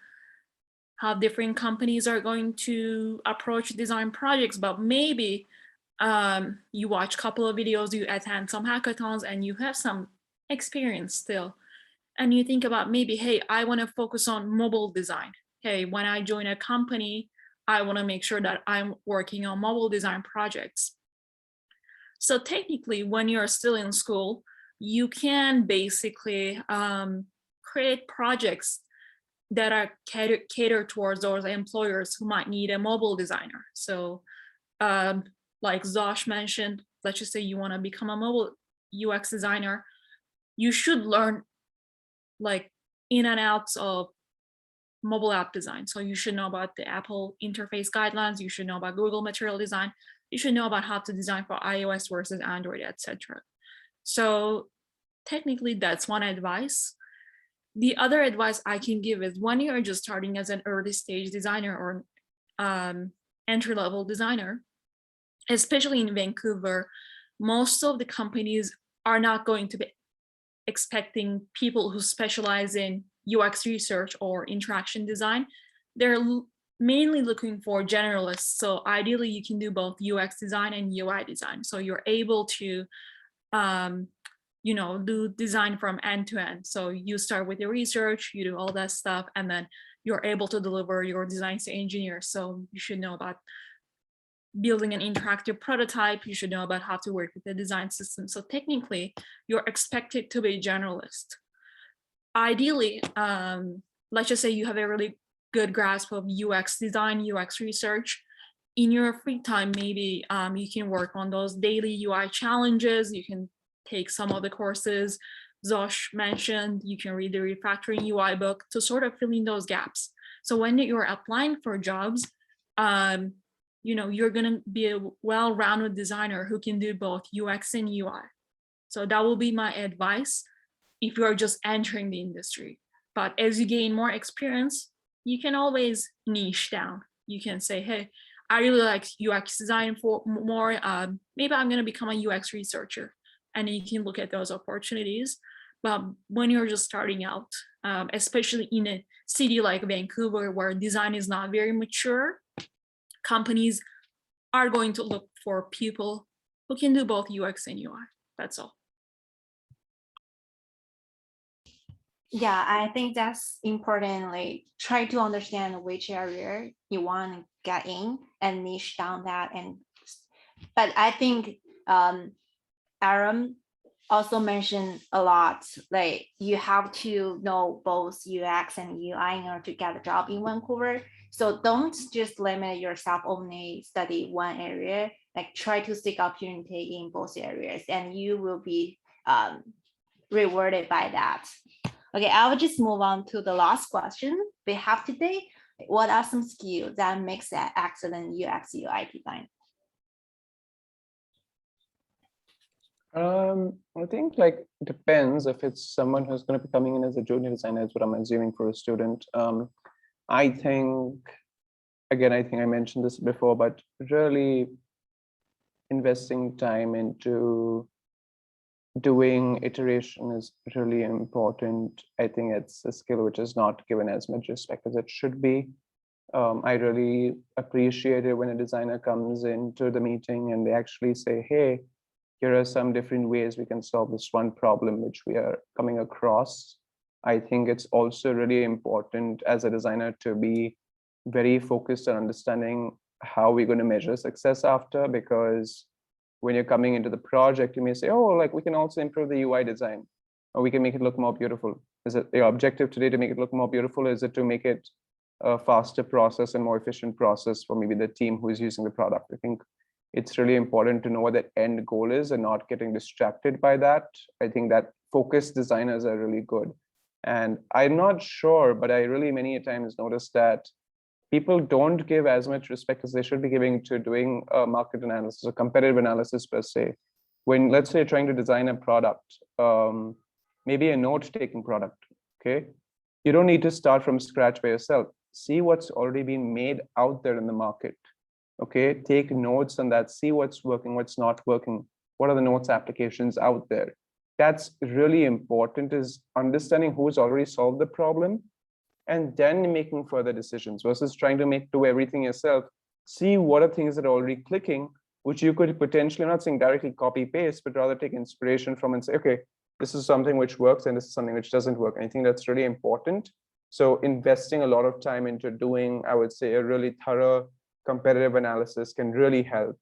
how different companies are going to approach design projects, but maybe you watch a couple of videos, you attend some hackathons, and you have some experience still. And you think about maybe, hey, I want to focus on mobile design. Hey, when I join a company, I want to make sure that I'm working on mobile design projects. So technically, when you're still in school, you can basically create projects that are catered towards those employers who might need a mobile designer. So like Zosh mentioned, let's just say you want to become a mobile UX designer, you should learn in and outs of mobile app design. So you should know about the Apple interface guidelines, you should know about Google material design, you should know about how to design for iOS versus Android, etc. So technically that's one advice. The other advice I can give is when you're just starting as an early stage designer or entry-level designer, especially in Vancouver, most of the companies are not going to be expecting people who specialize in UX research or interaction design. They're mainly looking for generalists. So ideally you can do both UX design and UI design. So you're able to do design from end to end. So you start with your research, you do all that stuff, and then you're able to deliver your designs to engineers. So you should know about building an interactive prototype, you should know about how to work with the design system. So technically, you're expected to be a generalist. Ideally, let's just say you have a really good grasp of UX design, UX research. In your free time, maybe you can work on those daily UI challenges. You can take some of the courses Zosh mentioned. You can read the Refactoring UI book to sort of fill in those gaps. So when you're applying for jobs, you're going to be a well-rounded designer who can do both UX and UI. So that will be my advice if you're just entering the industry. But as you gain more experience, you can always niche down. You can say, hey, I really like UX design for more. Maybe I'm going to become a UX researcher. And you can look at those opportunities. But when you're just starting out, especially in a city like Vancouver, where design is not very mature, companies are going to look for people who can do both UX and UI. That's all. Yeah, I think that's important. Like, try to understand which area you want to get in and niche down that. But I think Aram also mentioned a lot, like you have to know both UX and UI in order to get a job in Vancouver. So don't just limit yourself only study one area, like try to seek opportunity in both areas and you will be rewarded by that. Okay, I will just move on to the last question we have today. What are some skills that makes an excellent UX UI design? I think like depends if it's someone who's going to be coming in as a junior designer, is what I'm assuming for a student. I think, again, I think I mentioned this before, but really investing time into doing iteration is really important. I think it's a skill which is not given as much respect as it should be. I really appreciate it when a designer comes into the meeting and they actually say, hey, here are some different ways we can solve this one problem which we are coming across. I think it's also really important as a designer to be very focused on understanding how we're going to measure success after, because when you're coming into the project, you may say, oh, like we can also improve the UI design, or we can make it look more beautiful. Is it your objective today to make it look more beautiful? Is it to make it a faster process and more efficient process for maybe the team who is using the product? I think it's really important to know what that end goal is and not getting distracted by that. I think that focused designers are really good. And I'm not sure, but I really many times noticed that people don't give as much respect as they should be giving to doing a market analysis or competitive analysis per se. When, let's say, you're trying to design a product, maybe a note-taking product, okay? You don't need to start from scratch by yourself. See what's already been made out there in the market. Okay, take notes on that, see what's working, what's not working, what are the notes applications out there. That's really important, is understanding who's already solved the problem and then making further decisions versus trying to do everything yourself. See what are things that are already clicking, which you could potentially, I'm not saying directly copy paste, but rather take inspiration from and say, okay, this is something which works and this is something which doesn't work. And I think that's really important. So investing a lot of time into doing, I would say, a really thorough competitive analysis can really help.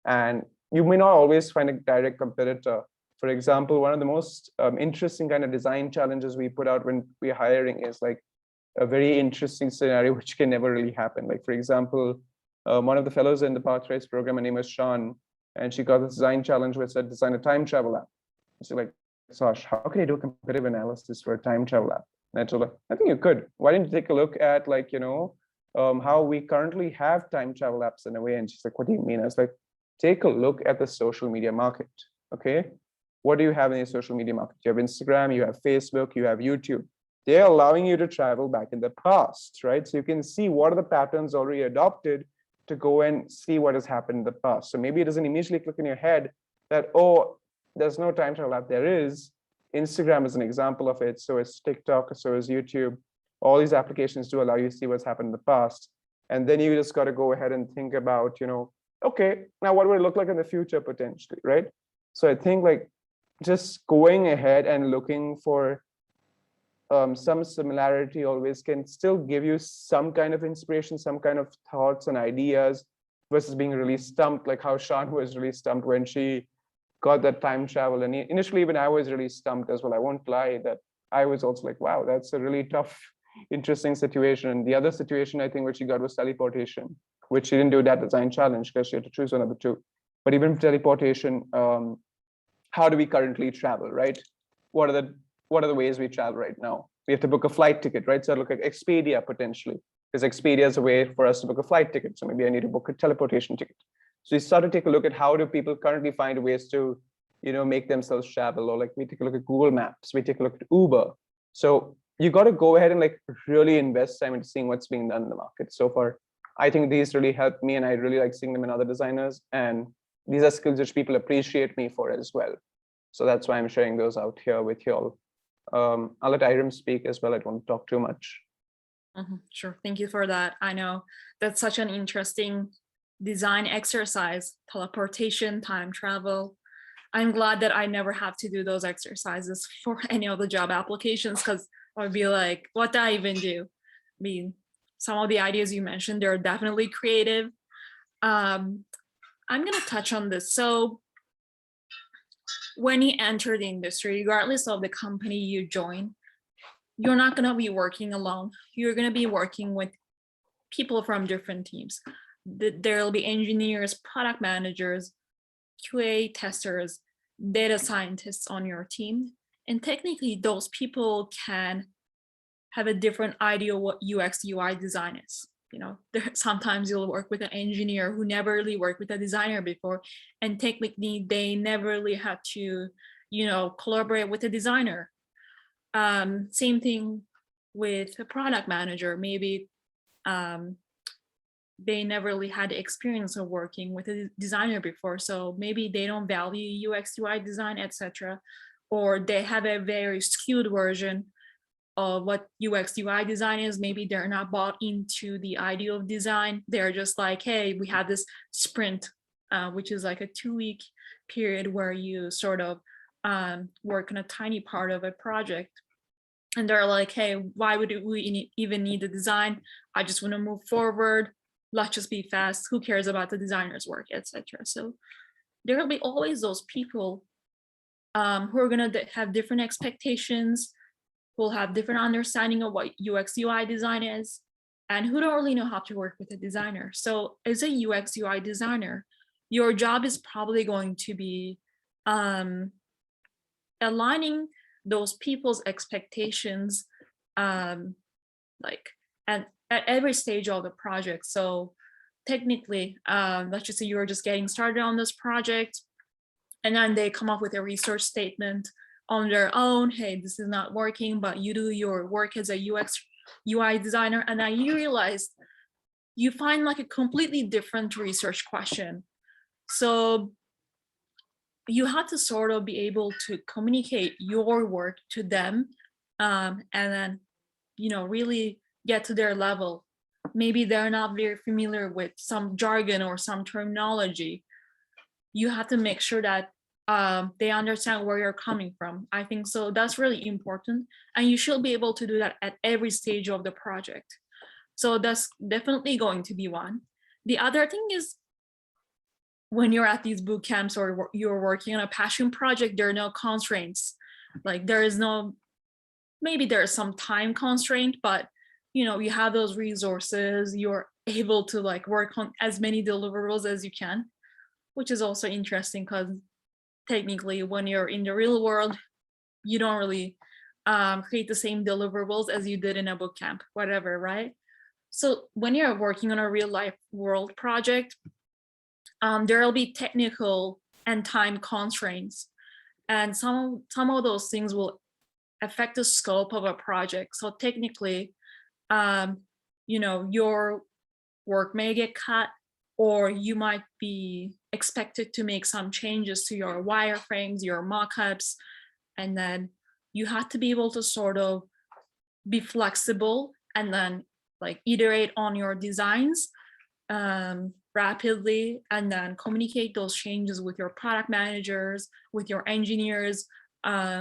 And you may not always find a direct competitor. For example, one of the most interesting kind of design challenges we put out when we're hiring is like a very interesting scenario which can never really happen. Like, for example, one of the fellows in the Pathrise program, her name was Sean, and she got this design challenge which said design a time travel app. So like, Sash, how can I do a competitive analysis for a time travel app? And I told her, I think you could. Why don't you take a look at, like, you know, how we currently have time travel apps in a way? And she's like, what do you mean? I was like, take a look at the social media market. Okay, what do you have in your social media market? You have Instagram, you have Facebook, you have YouTube. They're allowing you to travel back in the past, right? So you can see what are the patterns already adopted to go and see what has happened in the past. So maybe it doesn't immediately click in your head that, oh, there's no time travel app. There is. Instagram is an example of it. So is TikTok, so is YouTube. All these applications do allow you to see what's happened in the past. And then you just got to go ahead and think about, you know, okay, now what would it look like in the future potentially, right? So I think like just going ahead and looking for some similarity always can still give you some kind of inspiration, some kind of thoughts and ideas versus being really stumped, like how Sean was really stumped when she got that time travel. And initially, even I was really stumped as well. I won't lie that I was also like, wow, that's a really tough, interesting situation. And the other situation I think which she got was teleportation, which she didn't do that design challenge because she had to choose one of the two. But even teleportation, how do we currently travel, right? What are the ways we travel right now? We have to book a flight ticket, right? So I look at Expedia potentially, because Expedia is a way for us to book a flight ticket. So maybe I need to book a teleportation ticket. So we start to take a look at how do people currently find ways to, you know, make themselves travel, or like we take a look at Google Maps, we take a look at Uber. So you got to go ahead and like really invest time into seeing what's being done in the market. So far, I think these really helped me, and I really like seeing them in other designers. And these are skills which people appreciate me for as well. So that's why I'm sharing those out here with you all. I'll let Iram speak as well. I don't want to talk too much. Sure. Thank you for that. I know that's such an interesting design exercise, teleportation, time travel. I'm glad that I never have to do those exercises for any of the job applications, because I'd be like, what do I even do? I mean, some of the ideas you mentioned, they're definitely creative. I'm going to touch on this. So when you enter the industry, regardless of the company you join, you're not going to be working alone. You're going to be working with people from different teams. There'll be engineers, product managers, QA testers, data scientists on your team. And technically, those people can have a different idea what UX UI design is. You know, sometimes you'll work with an engineer who never really worked with a designer before, and technically they never really had to, you know, collaborate with a designer. Same thing with a product manager. Maybe they never really had the experience of working with a designer before, so maybe they don't value UX UI design, etc., or they have a very skewed version of what UX UI design is. Maybe they're not bought into the idea of design. They're just like, hey, we have this sprint, which is like a 2-week period where you sort of work on a tiny part of a project. And they're like, hey, why would we even need the design? I just want to move forward. Let's just be fast. Who cares about the designer's work, etc. So there will be always those people who are going to have different expectations, who will have different understanding of what UX UI design is, and who don't really know how to work with a designer. So as a UX UI designer, your job is probably going to be aligning those people's expectations like at every stage of the project. So technically, let's just say you're just getting started on this project, and then they come up with a research statement on their own. Hey, this is not working, but you do your work as a UX UI designer, and then you realize you find like a completely different research question. So you have to sort of be able to communicate your work to them, and then, you know, really get to their level. Maybe they're not very familiar with some jargon or some terminology. You have to make sure that they understand where you're coming from. I think so that's really important, and you should be able to do that at every stage of the project. So that's definitely going to be one. The other thing is, when you're at these boot camps or you're working on a passion project, there are no constraints. Like there is no, maybe there's some time constraint, but you know, you have those resources, you're able to like work on as many deliverables as you can, which is also interesting because technically when you're in the real world, you don't really create the same deliverables as you did in a boot camp, whatever, right? So when you're working on a real life world project, there will be technical and time constraints, and some of those things will affect the scope of a project. So technically, you know, your work may get cut, or you might be expected to make some changes to your wireframes, your mockups, and then you have to be able to sort of be flexible and then like iterate on your designs rapidly, and then communicate those changes with your product managers, with your engineers,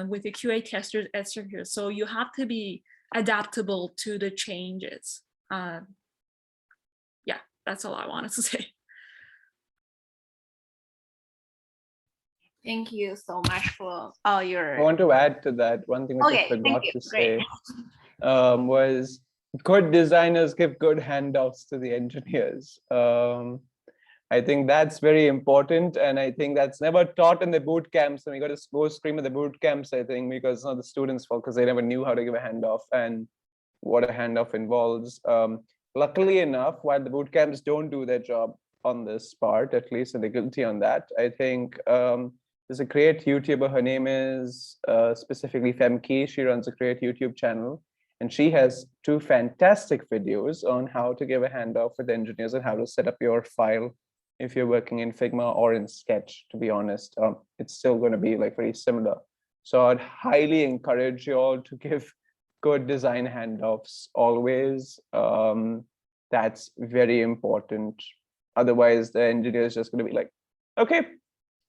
with the QA testers, etc. So you have to be adaptable to the changes. Yeah, that's all I wanted to say. Thank you so much for all your. I want to add to that one thing which I forgot to say was good designers give good handouts to the engineers. I think that's very important, and I think that's never taught in the boot camps, and we got to go scream at the boot camps, I think, because it's not the students' fault, because they never knew how to give a handoff and what a handoff involves. Luckily enough, while the boot camps don't do their job on this part, at least, and they're guilty on that, I think there's a great YouTuber, her name is specifically Femke. She runs a great YouTube channel, and she has 2 fantastic videos on how to give a handoff with engineers and how to set up your file if you're working in Figma or in Sketch. To be honest, it's still going to be like very similar. So I'd highly encourage you all to give good design handoffs always. That's very important. Otherwise, the engineer is just going to be like, okay,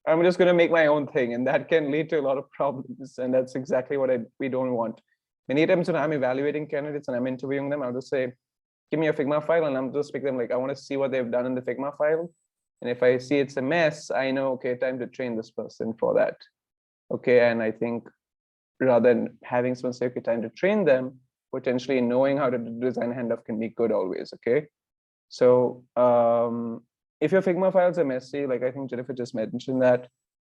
I'm just going to make my own thing. And that can lead to a lot of problems. And that's exactly what we don't want. Many times when I'm evaluating candidates and I'm interviewing them, I'll just say, give me a Figma file, and I'm just pick them like, I want to see what they've done in the Figma file. And if I see it's a mess, I know, okay, time to train this person for that. Okay, and I think rather than having someone say, okay, time to train them, potentially knowing how to design handoff can be good always, okay? So if your Figma files are messy, like I think Jennifer just mentioned that,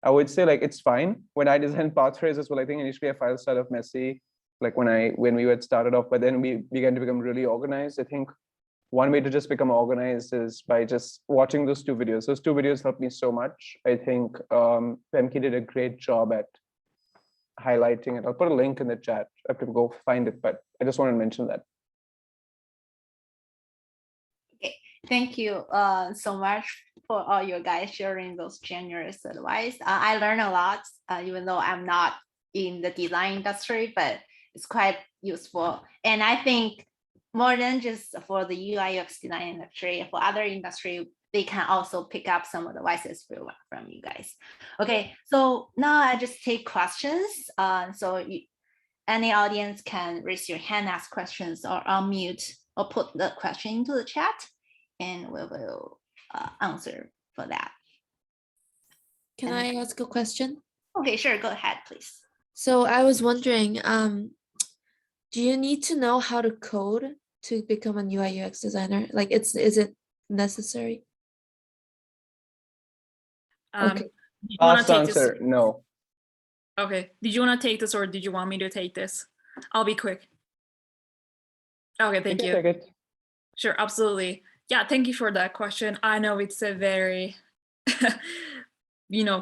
I would say like it's fine. When I designed Pathrays as well, I think initially our files started off messy, like when we had started off, but then we began to become really organized. I think one way to just become organized is by just watching those 2 videos. Those 2 videos helped me so much. I think Pemke did a great job at highlighting it. I'll put a link in the chat. I have to go find it, but I just want to mention that. Okay, thank you so much for all you guys sharing those generous advice. I learned a lot, even though I'm not in the design industry, but it's quite useful. And I think more than just for the UI UX design industry, for other industry, they can also pick up some advices from you guys. Okay, so now I just take questions. Any audience can raise your hand, ask questions, or unmute, or put the question into the chat, and we will answer for that. Can I ask a question? Okay, sure, go ahead, please. So I was wondering, do you need to know how to code to become a UI UX designer? Like, is it necessary? Okay. Did you wanna Last take this? answer, no. Okay, did you want to take this or did you want me to take this? I'll be quick. Okay, thank can you. take it. Sure, absolutely. Yeah, thank you for that question. I know it's a very,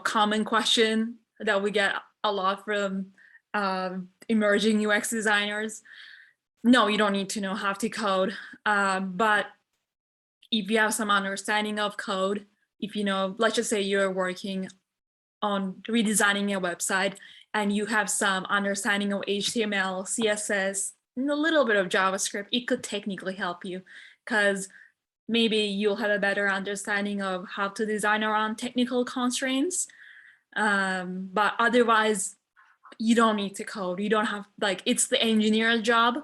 common question that we get a lot from emerging UX designers. No, you don't need to know how to code, but if you have some understanding of code, if you know, let's just say you're working on redesigning a website and you have some understanding of HTML, CSS, and a little bit of JavaScript, it could technically help you because maybe you'll have a better understanding of how to design around technical constraints. But otherwise, you don't need to code. You don't have, like, it's the engineer's job.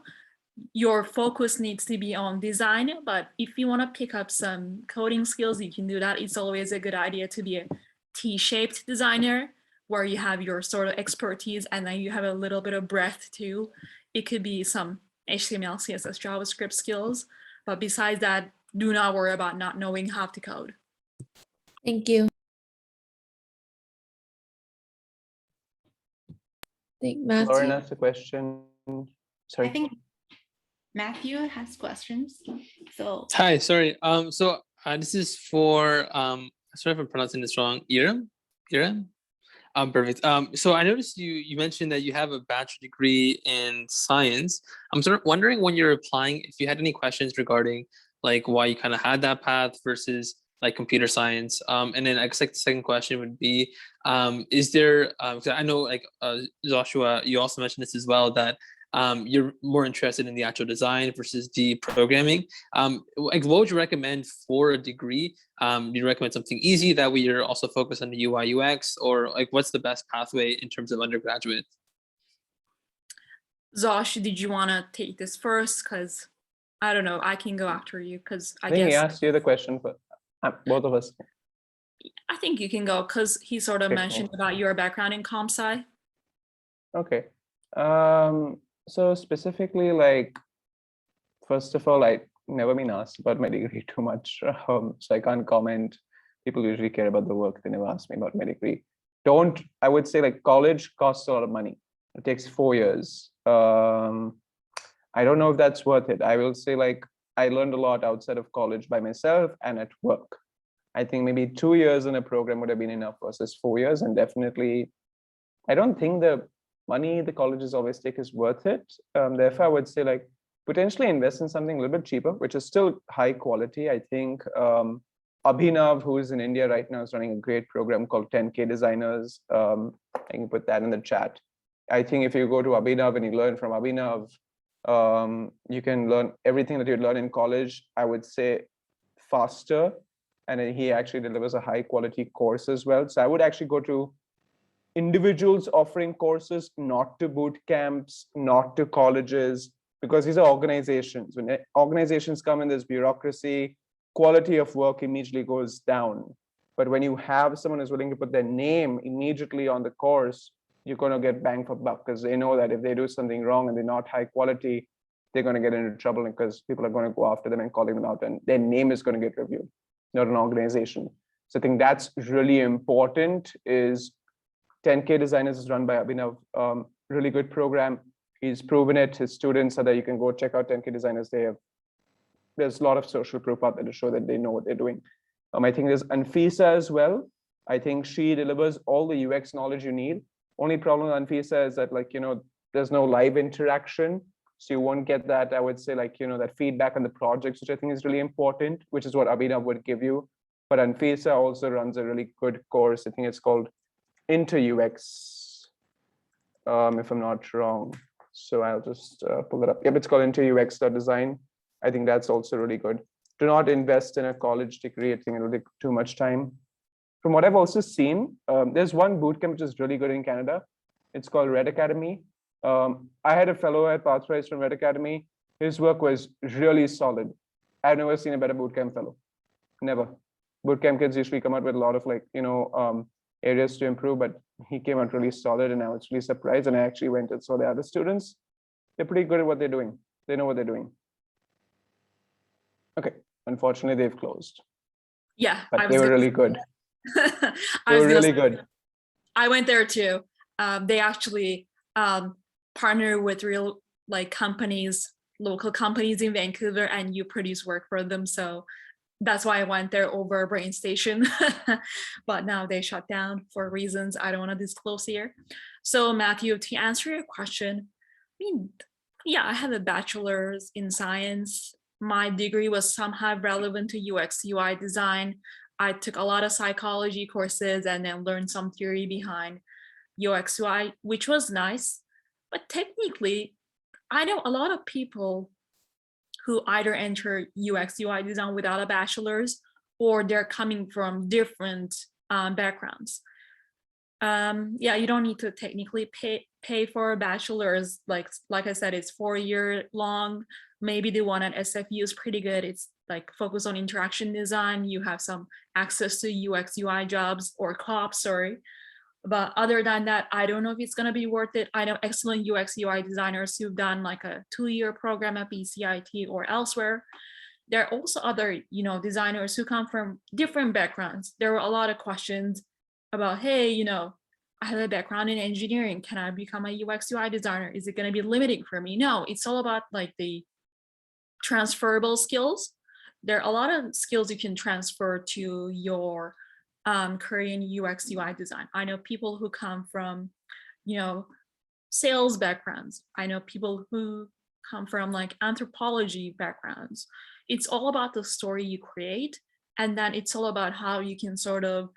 Your focus needs to be on design, but if you want to pick up some coding skills, you can do that. It's always a good idea to be a T-shaped designer where you have your sort of expertise and then you have a little bit of breadth too. It could be some HTML, CSS, JavaScript skills, but besides that, do not worry about not knowing how to code. Thank you. I think Lauren Matthew. asked a question. Sorry. I think Matthew has questions. So Hi, sorry. This is for sorry if I'm pronouncing this wrong. Iram? Perfect. So I noticed you mentioned that you have a bachelor degree in science. I'm sort of wondering when you're applying if you had any questions regarding like why you kind of had that path versus like computer science. And then I guess like the second question would be, is there? 'Cause I know like Joshua, you also mentioned this as well that you're more interested in the actual design versus the programming. Like what would you recommend for a degree? Do you recommend something easy that way you're also focused on the UI UX, or like what's the best pathway in terms of undergraduate? Zosh, did you want to take this first? Because I don't know, I can go after you because I think he guess asked you the question, but both of us. I think you can go because he sort of Okay, mentioned cool. about your background in comp sci. Okay. So specifically, like, first of all, I never been asked about my degree too much, so I can't comment. People usually care about the work. They never ask me about my degree. I would say like college costs a lot of money. It takes 4 years. I don't know if that's worth it. I will say like I learned a lot outside of college by myself and at work. I think maybe 2 years in a program would have been enough versus 4 years. And definitely, I don't think the money the colleges always take is worth it. Therefore, I would say like potentially invest in something a little bit cheaper, which is still high quality. I think Abhinav, who is in India right now, is running a great program called 10K Designers. I can put that in the chat. I think if you go to Abhinav and you learn from Abhinav, you can learn everything that you'd learn in college, I would say faster and then he actually delivers a high quality course as well. So I would actually go to individuals offering courses, not to boot camps, not to colleges, because these are organizations. When organizations come in, there's bureaucracy, quality of work immediately goes down. But when you have someone who's willing to put their name immediately on the course, you're going to get bang for buck, because they know that if they do something wrong and they're not high quality, they're going to get into trouble, because people are going to go after them and calling them out, and their name is going to get reviewed, not an organization. So I think that's really important. Is 10K Designers is run by Abhinav, really good program. He's proven it. His students are there. You can go check out 10K Designers. There's a lot of social proof out there to show that they know what they're doing. I think there's Anfisa as well. I think she delivers all the UX knowledge you need. Only problem with Anfisa is that, like, there's no live interaction. So you won't get that, I would say, like, that feedback on the projects, which I think is really important, which is what Abhinav would give you. But Anfisa also runs a really good course. I think it's called Into UX, if I'm not wrong. So I'll just pull it up. Yep, it's called Into UX.design. I think that's also really good. Do not invest in a college degree. I think it'll take too much time. From what I've also seen, there's one bootcamp which is really good in Canada. It's called Red Academy. I had a fellow at Pathrise from Red Academy. His work was really solid. I've never seen a better bootcamp fellow. Never. Bootcamp kids usually come out with a lot of, like, areas to improve, but he came out really solid, and I was really surprised. And I actually went and saw the other students. They're pretty good at what they're doing. They know what they're doing. Okay, unfortunately they've closed. Yeah, But they were really good. I They was were gonna really say, good. I went there too. They actually partner with real, like, companies, local companies in Vancouver, and you produce work for them. So that's why I went there over BrainStation. But now they shut down for reasons I don't want to disclose here. So Matthew, to answer your question, I mean, yeah, I have a bachelor's in science. My degree was somehow relevant to UX UI design. I took a lot of psychology courses and then learned some theory behind UX UI, which was nice. But technically, I know a lot of people who either enter UX UI design without a bachelor's, or they're coming from different backgrounds. Yeah, you don't need to technically pay for a bachelor's. Like I said, it's 4-year long. Maybe the one at SFU is pretty good. It's like focused on interaction design. You have some access to UX UI jobs, or co-ops, sorry. But other than that, I don't know if it's going to be worth it. I know excellent UX UI designers who've done like a 2-year program at BCIT or elsewhere. There are also other, designers who come from different backgrounds. There were a lot of questions about, hey, I have a background in engineering. Can I become a UX UI designer? Is it going to be limiting for me? No, it's all about, like, the transferable skills. There are a lot of skills you can transfer to your Korean UX UI design. I know people who come from, sales backgrounds. I know people who come from, like, anthropology backgrounds. It's all about the story you create, and then it's all about how you can sort of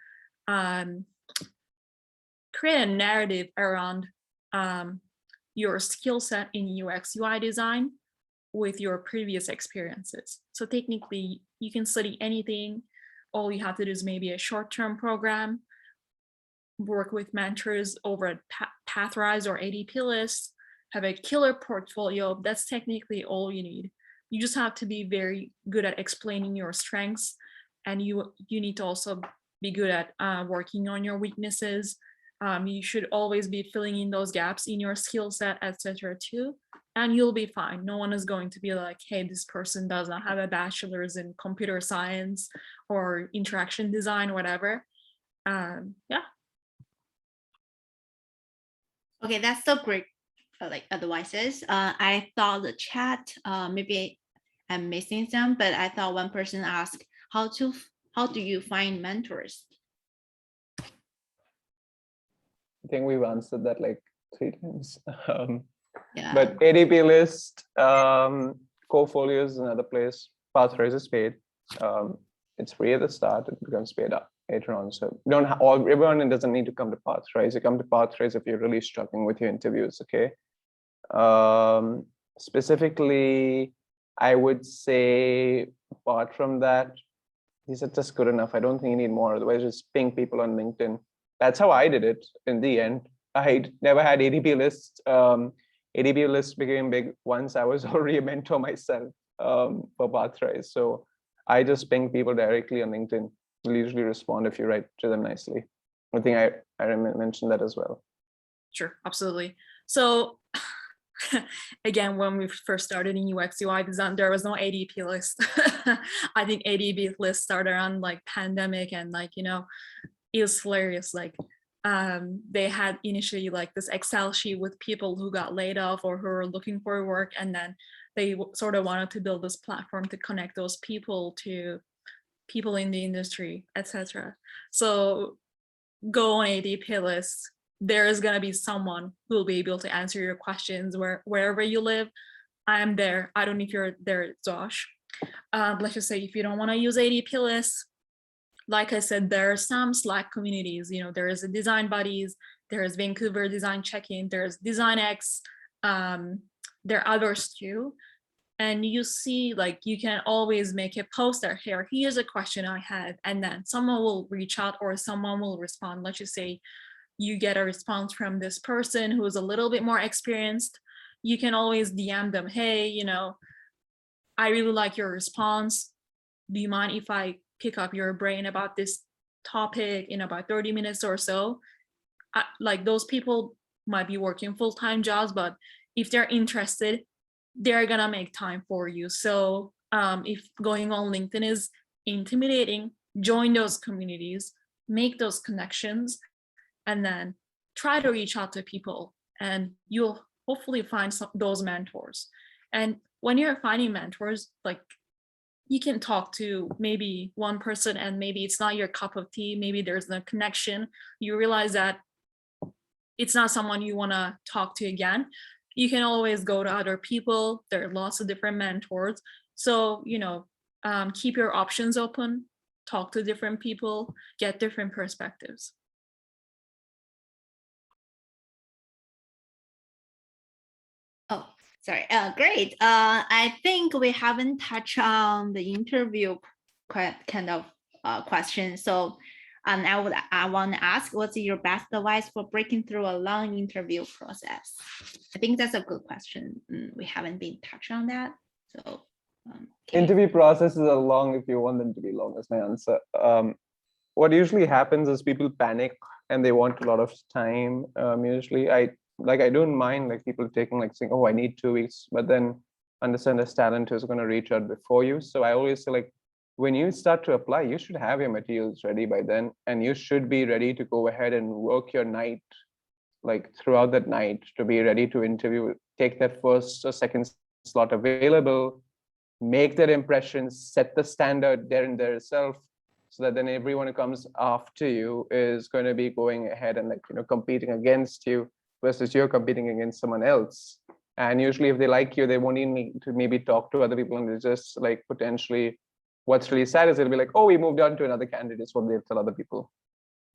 create a narrative around your skill set in UX UI design with your previous experiences. So technically, you can study anything. All you have to do is maybe a short-term program, work with mentors over at Pathrise or ADP List, have a killer portfolio. That's technically all you need. You just have to be very good at explaining your strengths, and you need to also be good at working on your weaknesses. You should always be filling in those gaps in your skill set, etc. too, and you'll be fine. No one is going to be like, hey, this person does not have a bachelor's in computer science or interaction design, whatever. Yeah. Okay, that's so great, like, advices. I thought the chat, maybe I'm missing some, but I thought one person asked, how do you find mentors? I think we've answered that like 3 times. Yeah. But ADP List, Cofolio is another place. Pathrise is paid. It's free at the start. It becomes paid up later on. So everyone doesn't need to come to Pathrise. You come to Pathrise if you're really struggling with your interviews. Okay. Specifically, I would say, apart from that, these are just good enough. I don't think you need more. Otherwise, just ping people on LinkedIn. That's how I did it in the end. I never had ADP lists. ADP lists became big once I was already a mentor myself for Pathrise. So I just ping people directly on LinkedIn. They'll usually respond if you write to them nicely. I think I mentioned that as well. Sure, absolutely. So again, when we first started in UX UI design, there was no ADP list. I think ADP list started around like pandemic, and like, you know, it was hilarious. Like they had initially like this Excel sheet with people who got laid off or who were looking for work, and then they sort of wanted to build this platform to connect those people to people in the industry, etc. So go on ADP list. There is going to be someone who will be able to answer your questions wherever you live. I'm there. I don't know if you're there, Josh. Let's just say if you don't want to use ADP lists, like I said, there are some Slack communities. You know, there is a Design Buddies, there is Vancouver Design Check-in, there's DesignX, there are others too. And you see, like, you can always make a post there, here, here's a question I have, and then someone will reach out or someone will respond. Let's just say you get a response from this person who is a little bit more experienced. You can always DM them, hey, you know, I really like your response. Do you mind if I pick up your brain about this topic in about 30 minutes or so? Like, those people might be working full-time jobs, but if they're interested, they're gonna make time for you. So if going on LinkedIn is intimidating, join those communities, make those connections, and then try to reach out to people, and you'll hopefully find those mentors. And when you're finding mentors, like, you can talk to maybe one person and maybe it's not your cup of tea, maybe there's no connection, you realize that it's not someone you want to talk to again. You can always go to other people. There are lots of different mentors. So, you know, keep your options open, talk to different people, get different perspectives. Oh, sorry. Great. I think we haven't touched on the interview kind of question. So I want to ask, what's your best advice for breaking through a long interview process? I think that's a good question. We haven't been touched on that. So interview processes are long if you want them to be long, is my answer. What usually happens is people panic and they want a lot of time. Usually I don't mind like people taking like saying, oh, I need 2 weeks, but then understand this talent who's going to reach out before you. So I always say, like, when you start to apply, you should have your materials ready by then, and you should be ready to go ahead and work your night, like throughout that night, to be ready to interview, take that first or second slot available, make that impression, set the standard there and there itself, so that then everyone who comes after you is going to be going ahead and, like, you know, competing against you versus you're competing against someone else. And usually if they like you, they won't even need to maybe talk to other people, and they just like potentially, what's really sad is it'll be like, oh, we moved on to another candidate, is what they'll tell other people.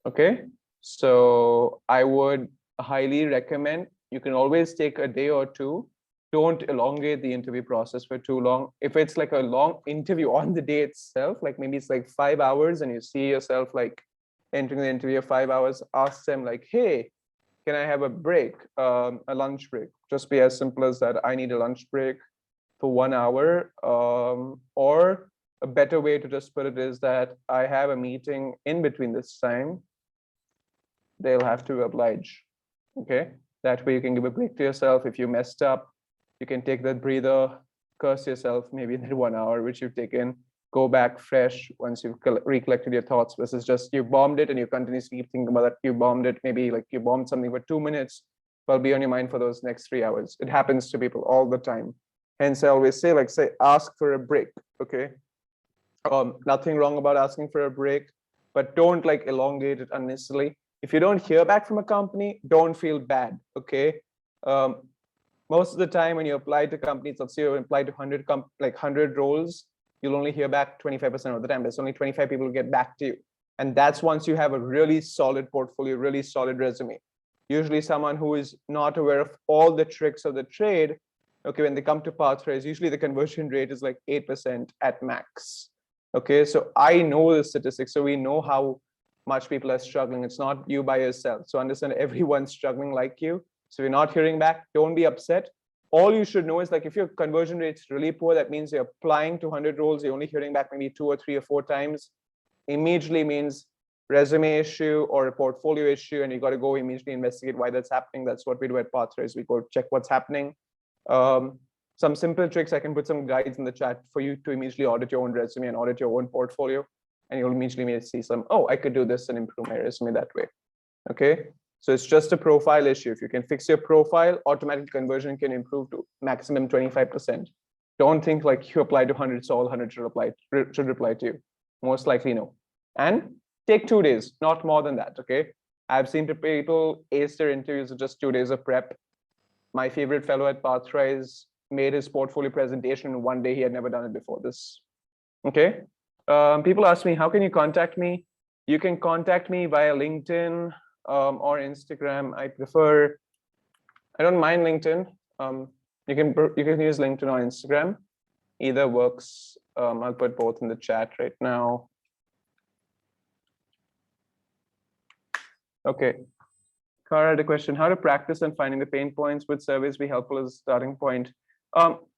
Okay, so I would highly recommend, you can always take a day or two. Don't elongate the interview process for too long. If it's like a long interview on the day itself, like maybe it's like 5 hours and you see yourself like entering the interview 5 hours, ask them like, hey, can I have a break, a lunch break? Just be as simple as that. I need a lunch break for 1 hour. Or a better way to just put it is that I have a meeting in between this time. They'll have to oblige. Okay, that way you can give a break to yourself. If you messed up, you can take that breather, curse yourself maybe in that 1 hour which you've taken, go back fresh once you've recollected your thoughts, versus just you bombed it and you continuously thinking about that. You bombed it, maybe like you bombed something for 2 minutes, will be on your mind for those next 3 hours. It happens to people all the time. Hence I always say, like, say, ask for a break. Okay, nothing wrong about asking for a break, but don't like elongate it unnecessarily. If you don't hear back from a company, don't feel bad. Okay, most of the time when you apply to companies, let's say you apply to 100 roles, you'll only hear back 25% of the time. There's only 25 people who get back to you, and that's once you have a really solid portfolio, really solid resume. Usually someone who is not aware of all the tricks of the trade, okay, when they come to Pathrise, usually the conversion rate is like 8% at max. Okay, so I know the statistics, so we know how much people are struggling. It's not you by yourself. So understand everyone's struggling like you. So you're not hearing back, don't be upset. All you should know is like if your conversion rate's really poor, that means you're applying to 100 roles, you're only hearing back maybe 2 or 3 or 4 times. Immediately means resume issue or a portfolio issue, and you got to go immediately investigate why that's happening. That's what we do at PathRise. We go check what's happening. Some simple tricks, I can put some guides in the chat for you to immediately audit your own resume and audit your own portfolio. And you'll immediately see some, oh, I could do this and improve my resume that way. Okay, so it's just a profile issue. If you can fix your profile, automatic conversion can improve to maximum 25%. Don't think like you apply to 100, so all 100 should reply to you. Most likely no. And take 2 days, not more than that. Okay, I've seen people ace their interviews with just 2 days of prep. My favorite fellow at PathRise made his portfolio presentation in 1 day. He had never done it before this. Okay. People ask me, how can you contact me? You can contact me via LinkedIn or Instagram. I don't mind LinkedIn. You can use LinkedIn or Instagram. Either works. I'll put both in the chat right now. Okay. Kara had a question, how to practice and finding the pain points? Would surveys be helpful as a starting point?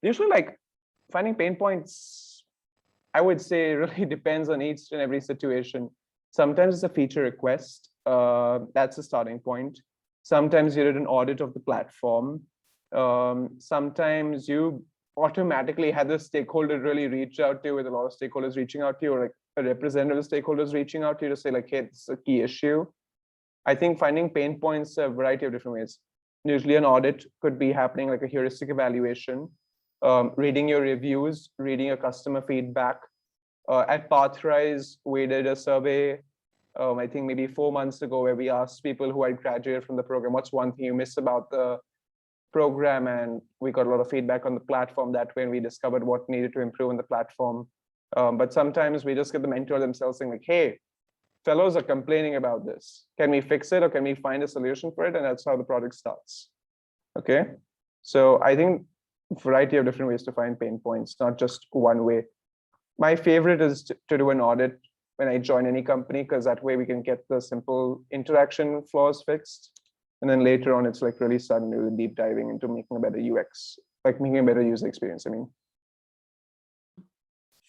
Usually like finding pain points, I would say really depends on each and every situation. Sometimes it's a feature request. That's a starting point. Sometimes you did an audit of the platform. Sometimes you automatically had the stakeholder really reach out to you, with a lot of stakeholders reaching out to you, or like a representative of stakeholders reaching out to you to say like, hey, this is a key issue. I think finding pain points a variety of different ways. Usually an audit could be happening like a heuristic evaluation, reading your reviews, reading your customer feedback. At PathRise, we did a survey, I think maybe 4 months ago, where we asked people who had graduated from the program, what's one thing you miss about the program? And we got a lot of feedback on the platform that way, and we discovered what needed to improve on the platform. But sometimes we just get the mentor themselves saying like, hey, fellows are complaining about this. Can we fix it, or can we find a solution for it? And that's how the project starts. Okay, so I think a variety of different ways to find pain points, not just one way. My favorite is to do an audit when I join any company, because that way we can get the simple interaction flaws fixed. And then later on, it's like really starting to deep diving into making a better UX, like making a better user experience. I mean,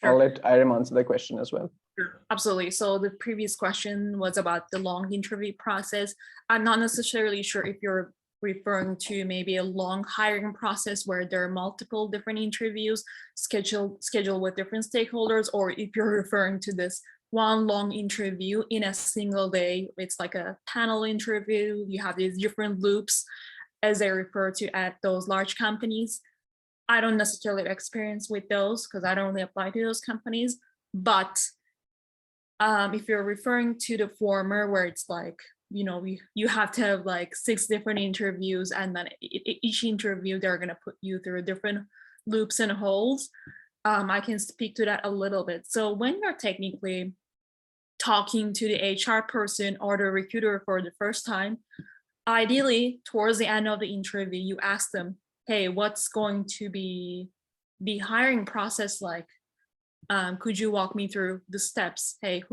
Sure. I'll let Iram answer the question as well. Sure, absolutely. So the previous question was about the long interview process. I'm not necessarily sure if you're referring to maybe a long hiring process where there are multiple different interviews scheduled with different stakeholders, or if you're referring to this one long interview in a single day. It's like a panel interview. You have these different loops, as they refer to at those large companies. I don't necessarily have experience with those because I don't really apply to those companies. But if you're referring to the former, where it's like, you know, you have to have like 6 different interviews, and then each interview they're going to put you through different loops and holes. I can speak to that a little bit. So when you're technically talking to the HR person or the recruiter for the first time, ideally towards the end of the interview, you ask them, hey, what's going to be the hiring process like? Could you walk me through the steps? Hey,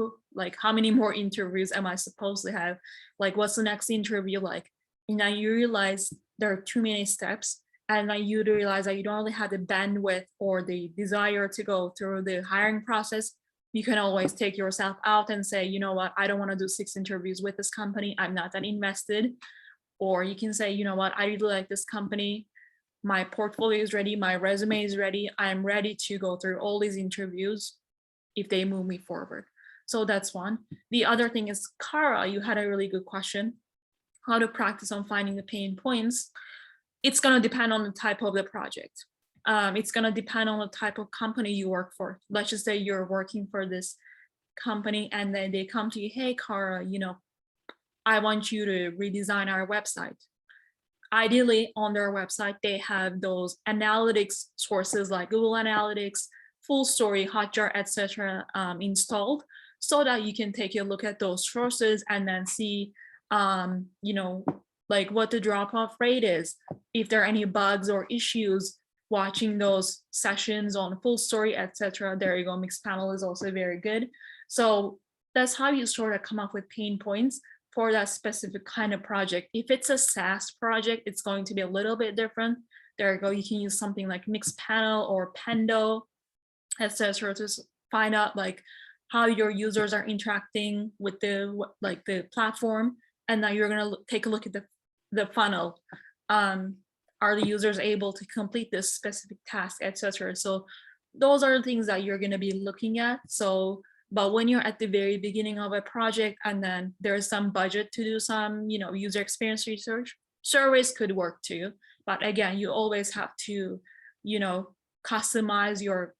how many more interviews am I supposed to have? Like, what's the next interview like? And now you realize there are too many steps, and then you realize that you don't really have the bandwidth or the desire to go through the hiring process. You can always take yourself out and say, you know what, I don't want to do 6 interviews with this company. I'm not that invested. Or you can say, you know what, I really like this company. My portfolio is ready. My resume is ready. I'm ready to go through all these interviews if they move me forward. So that's one. The other thing is, Kara, you had a really good question. How to practice on finding the pain points. It's going to depend on the type of the project. It's going to depend on the type of company you work for. Let's just say you're working for this company and then they come to you, hey, Kara, you know, I want you to redesign our website. Ideally, on their website, they have those analytics sources like Google Analytics, FullStory, Hotjar, etc. Installed, so that you can take a look at those sources and then see, you know, like what the drop-off rate is, if there are any bugs or issues watching those sessions on Full Story, etc. There you go. Mixpanel is also very good. So that's how you sort of come up with pain points for that specific kind of project. If it's a SaaS project, it's going to be a little bit different. There you go. You can use something like Mixpanel or Pendo, etc. to find out like how your users are interacting with the platform. And now you're gonna take a look at the funnel. Are the users able to complete this specific task, etc. So those are the things that you're gonna be looking at. So, but when you're at the very beginning of a project and then there's some budget to do some, user experience research, surveys could work too. But again, you always have to, customize your,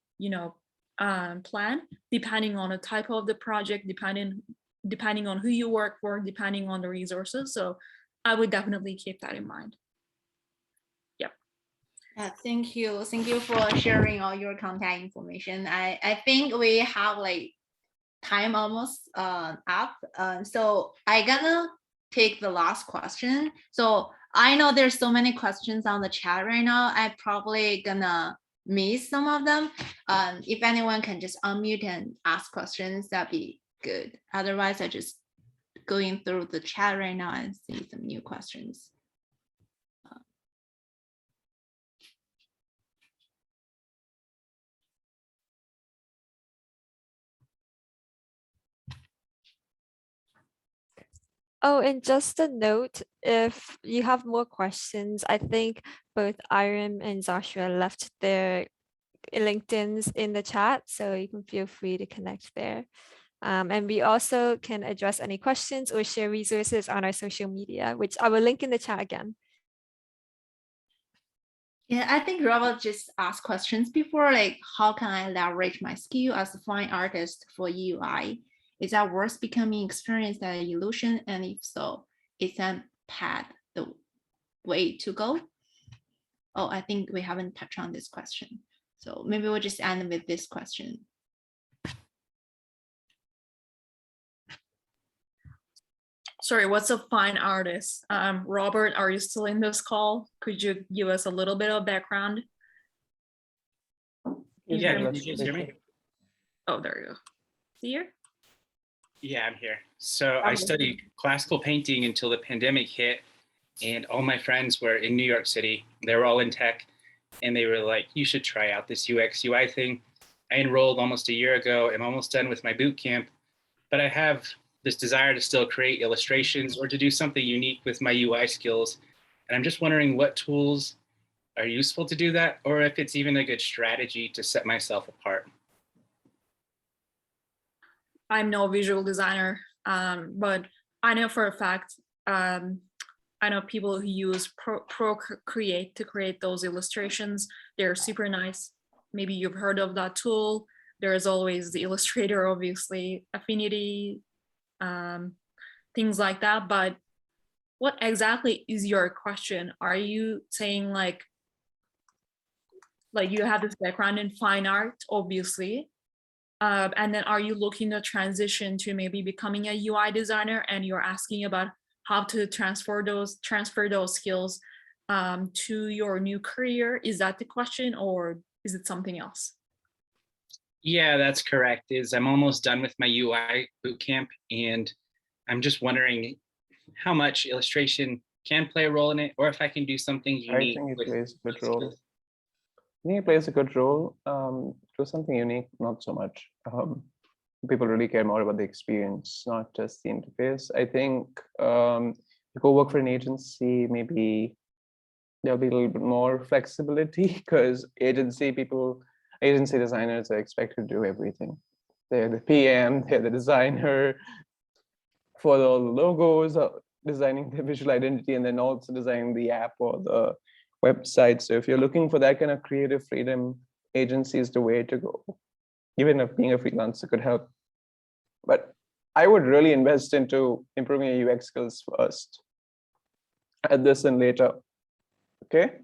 plan depending on the type of the project, depending on who you work for, depending on the resources. So I would definitely keep that in mind. Thank you. Thank you for sharing all your contact information. I think we have like time almost up. So I gonna take the last question. So I know there's so many questions on the chat right now. I probably gonna miss some of them. If anyone can just unmute and ask questions, that'd be good. Otherwise, I just going through the chat right now and see some new questions. Oh, and just a note, if you have more questions, I think both Irem and Joshua left their LinkedIn's in the chat, so you can feel free to connect there. And we also can address any questions or share resources on our social media, which I will link in the chat again. Yeah, I think Robert just asked questions before, like how can I leverage my skill as a fine artist for UI? Is that worth becoming experienced at Illusion? And if so, is Zenpad the way to go? Oh, I think we haven't touched on this question. So maybe we'll just end with this question. Sorry, what's a fine artist? Robert, are you still in this call? Could you give us a little bit of background? Yeah, can you guys hear me? Oh, there you go. Here? Yeah, I'm here. So I studied classical painting until the pandemic hit, and all my friends were in New York City. They were all in tech, and they were like, you should try out this UX UI thing. I enrolled almost a year ago. I'm almost done with my boot camp, but I have this desire to still create illustrations or to do something unique with my UI skills. And I'm just wondering what tools are useful to do that, or if it's even a good strategy to set myself apart. I'm no visual designer, but I know for a fact, I know people who use Procreate to create those illustrations. They're super nice. Maybe you've heard of that tool. There is always the Illustrator, obviously, Affinity, things like that. But what exactly is your question? Are you saying like you have this background in fine art, obviously, and then are you looking to transition to maybe becoming a UI designer, and you're asking about how to transfer those skills to your new career? Is that the question, or is it something else? Yeah, that's correct. I'm almost done with my UI bootcamp, and I'm just wondering how much illustration can play a role in it, or if I can do something unique. I think it plays a good role. I think it plays a good role. Do something unique, not so much. People really care more about the experience, not just the interface. I think you go work for an agency, maybe there'll be a little bit more flexibility, because agency designers are expected to do everything. They're the PM, they're the designer for all the logos, designing the visual identity, and then also designing the app or the website. So if you're looking for that kind of creative freedom, agency is the way to go. Even if being a freelancer could help. But I would really invest into improving your UX skills first. Add this in later. Okay?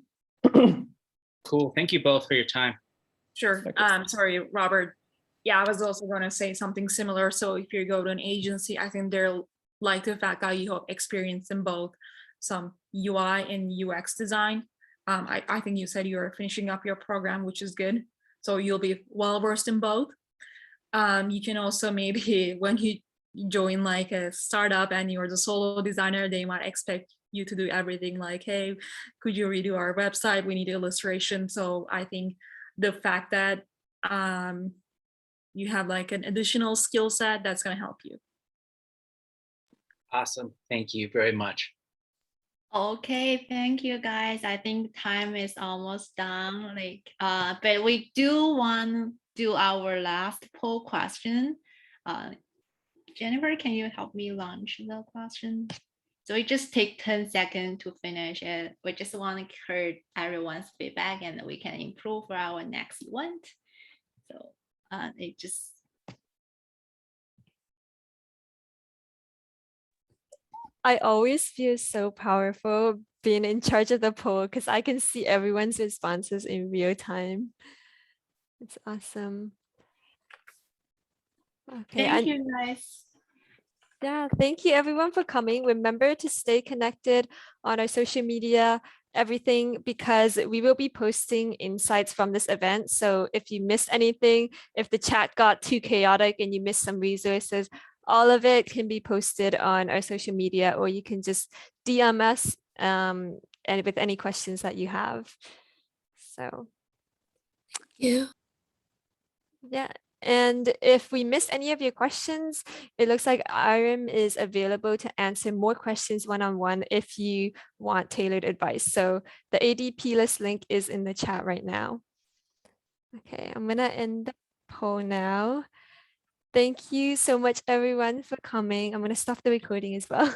Cool. Thank you both for your time. Sure. Sorry, Robert. Yeah, I was also going to say something similar. So if you go to an agency, I think they'll like the fact that you have experience in both some UI and UX design. I think you said you're finishing up your program, which is good. So you'll be well versed in both. You can also maybe when you join like a startup and you're the solo designer, they might expect you to do everything like, hey, could you redo our website? We need illustration. So I think the fact that you have like an additional skill set, that's going to help you. Awesome. Thank you very much. Okay, thank you guys. I think time is almost done. But we do want to do our last poll question. Jennifer, can you help me launch the question? So we just take 10 seconds to finish it. We just want to hear everyone's feedback and we can improve for our next event. So it just. I always feel so powerful being in charge of the poll because I can see everyone's responses in real time. It's awesome. Okay. Thank you guys. Yeah, thank you everyone for coming. Remember to stay connected on our social media, everything, because we will be posting insights from this event. So if you missed anything, if the chat got too chaotic and you missed some resources, all of it can be posted on our social media, or you can just DM us and with any questions that you have. So Yeah. yeah. And if we missed any of your questions, it looks like Irem is available to answer more questions one-on-one if you want tailored advice. So the ADP list link is in the chat right now. Okay, I'm gonna end the poll now. Thank you so much, everyone, for coming. I'm gonna stop the recording as well.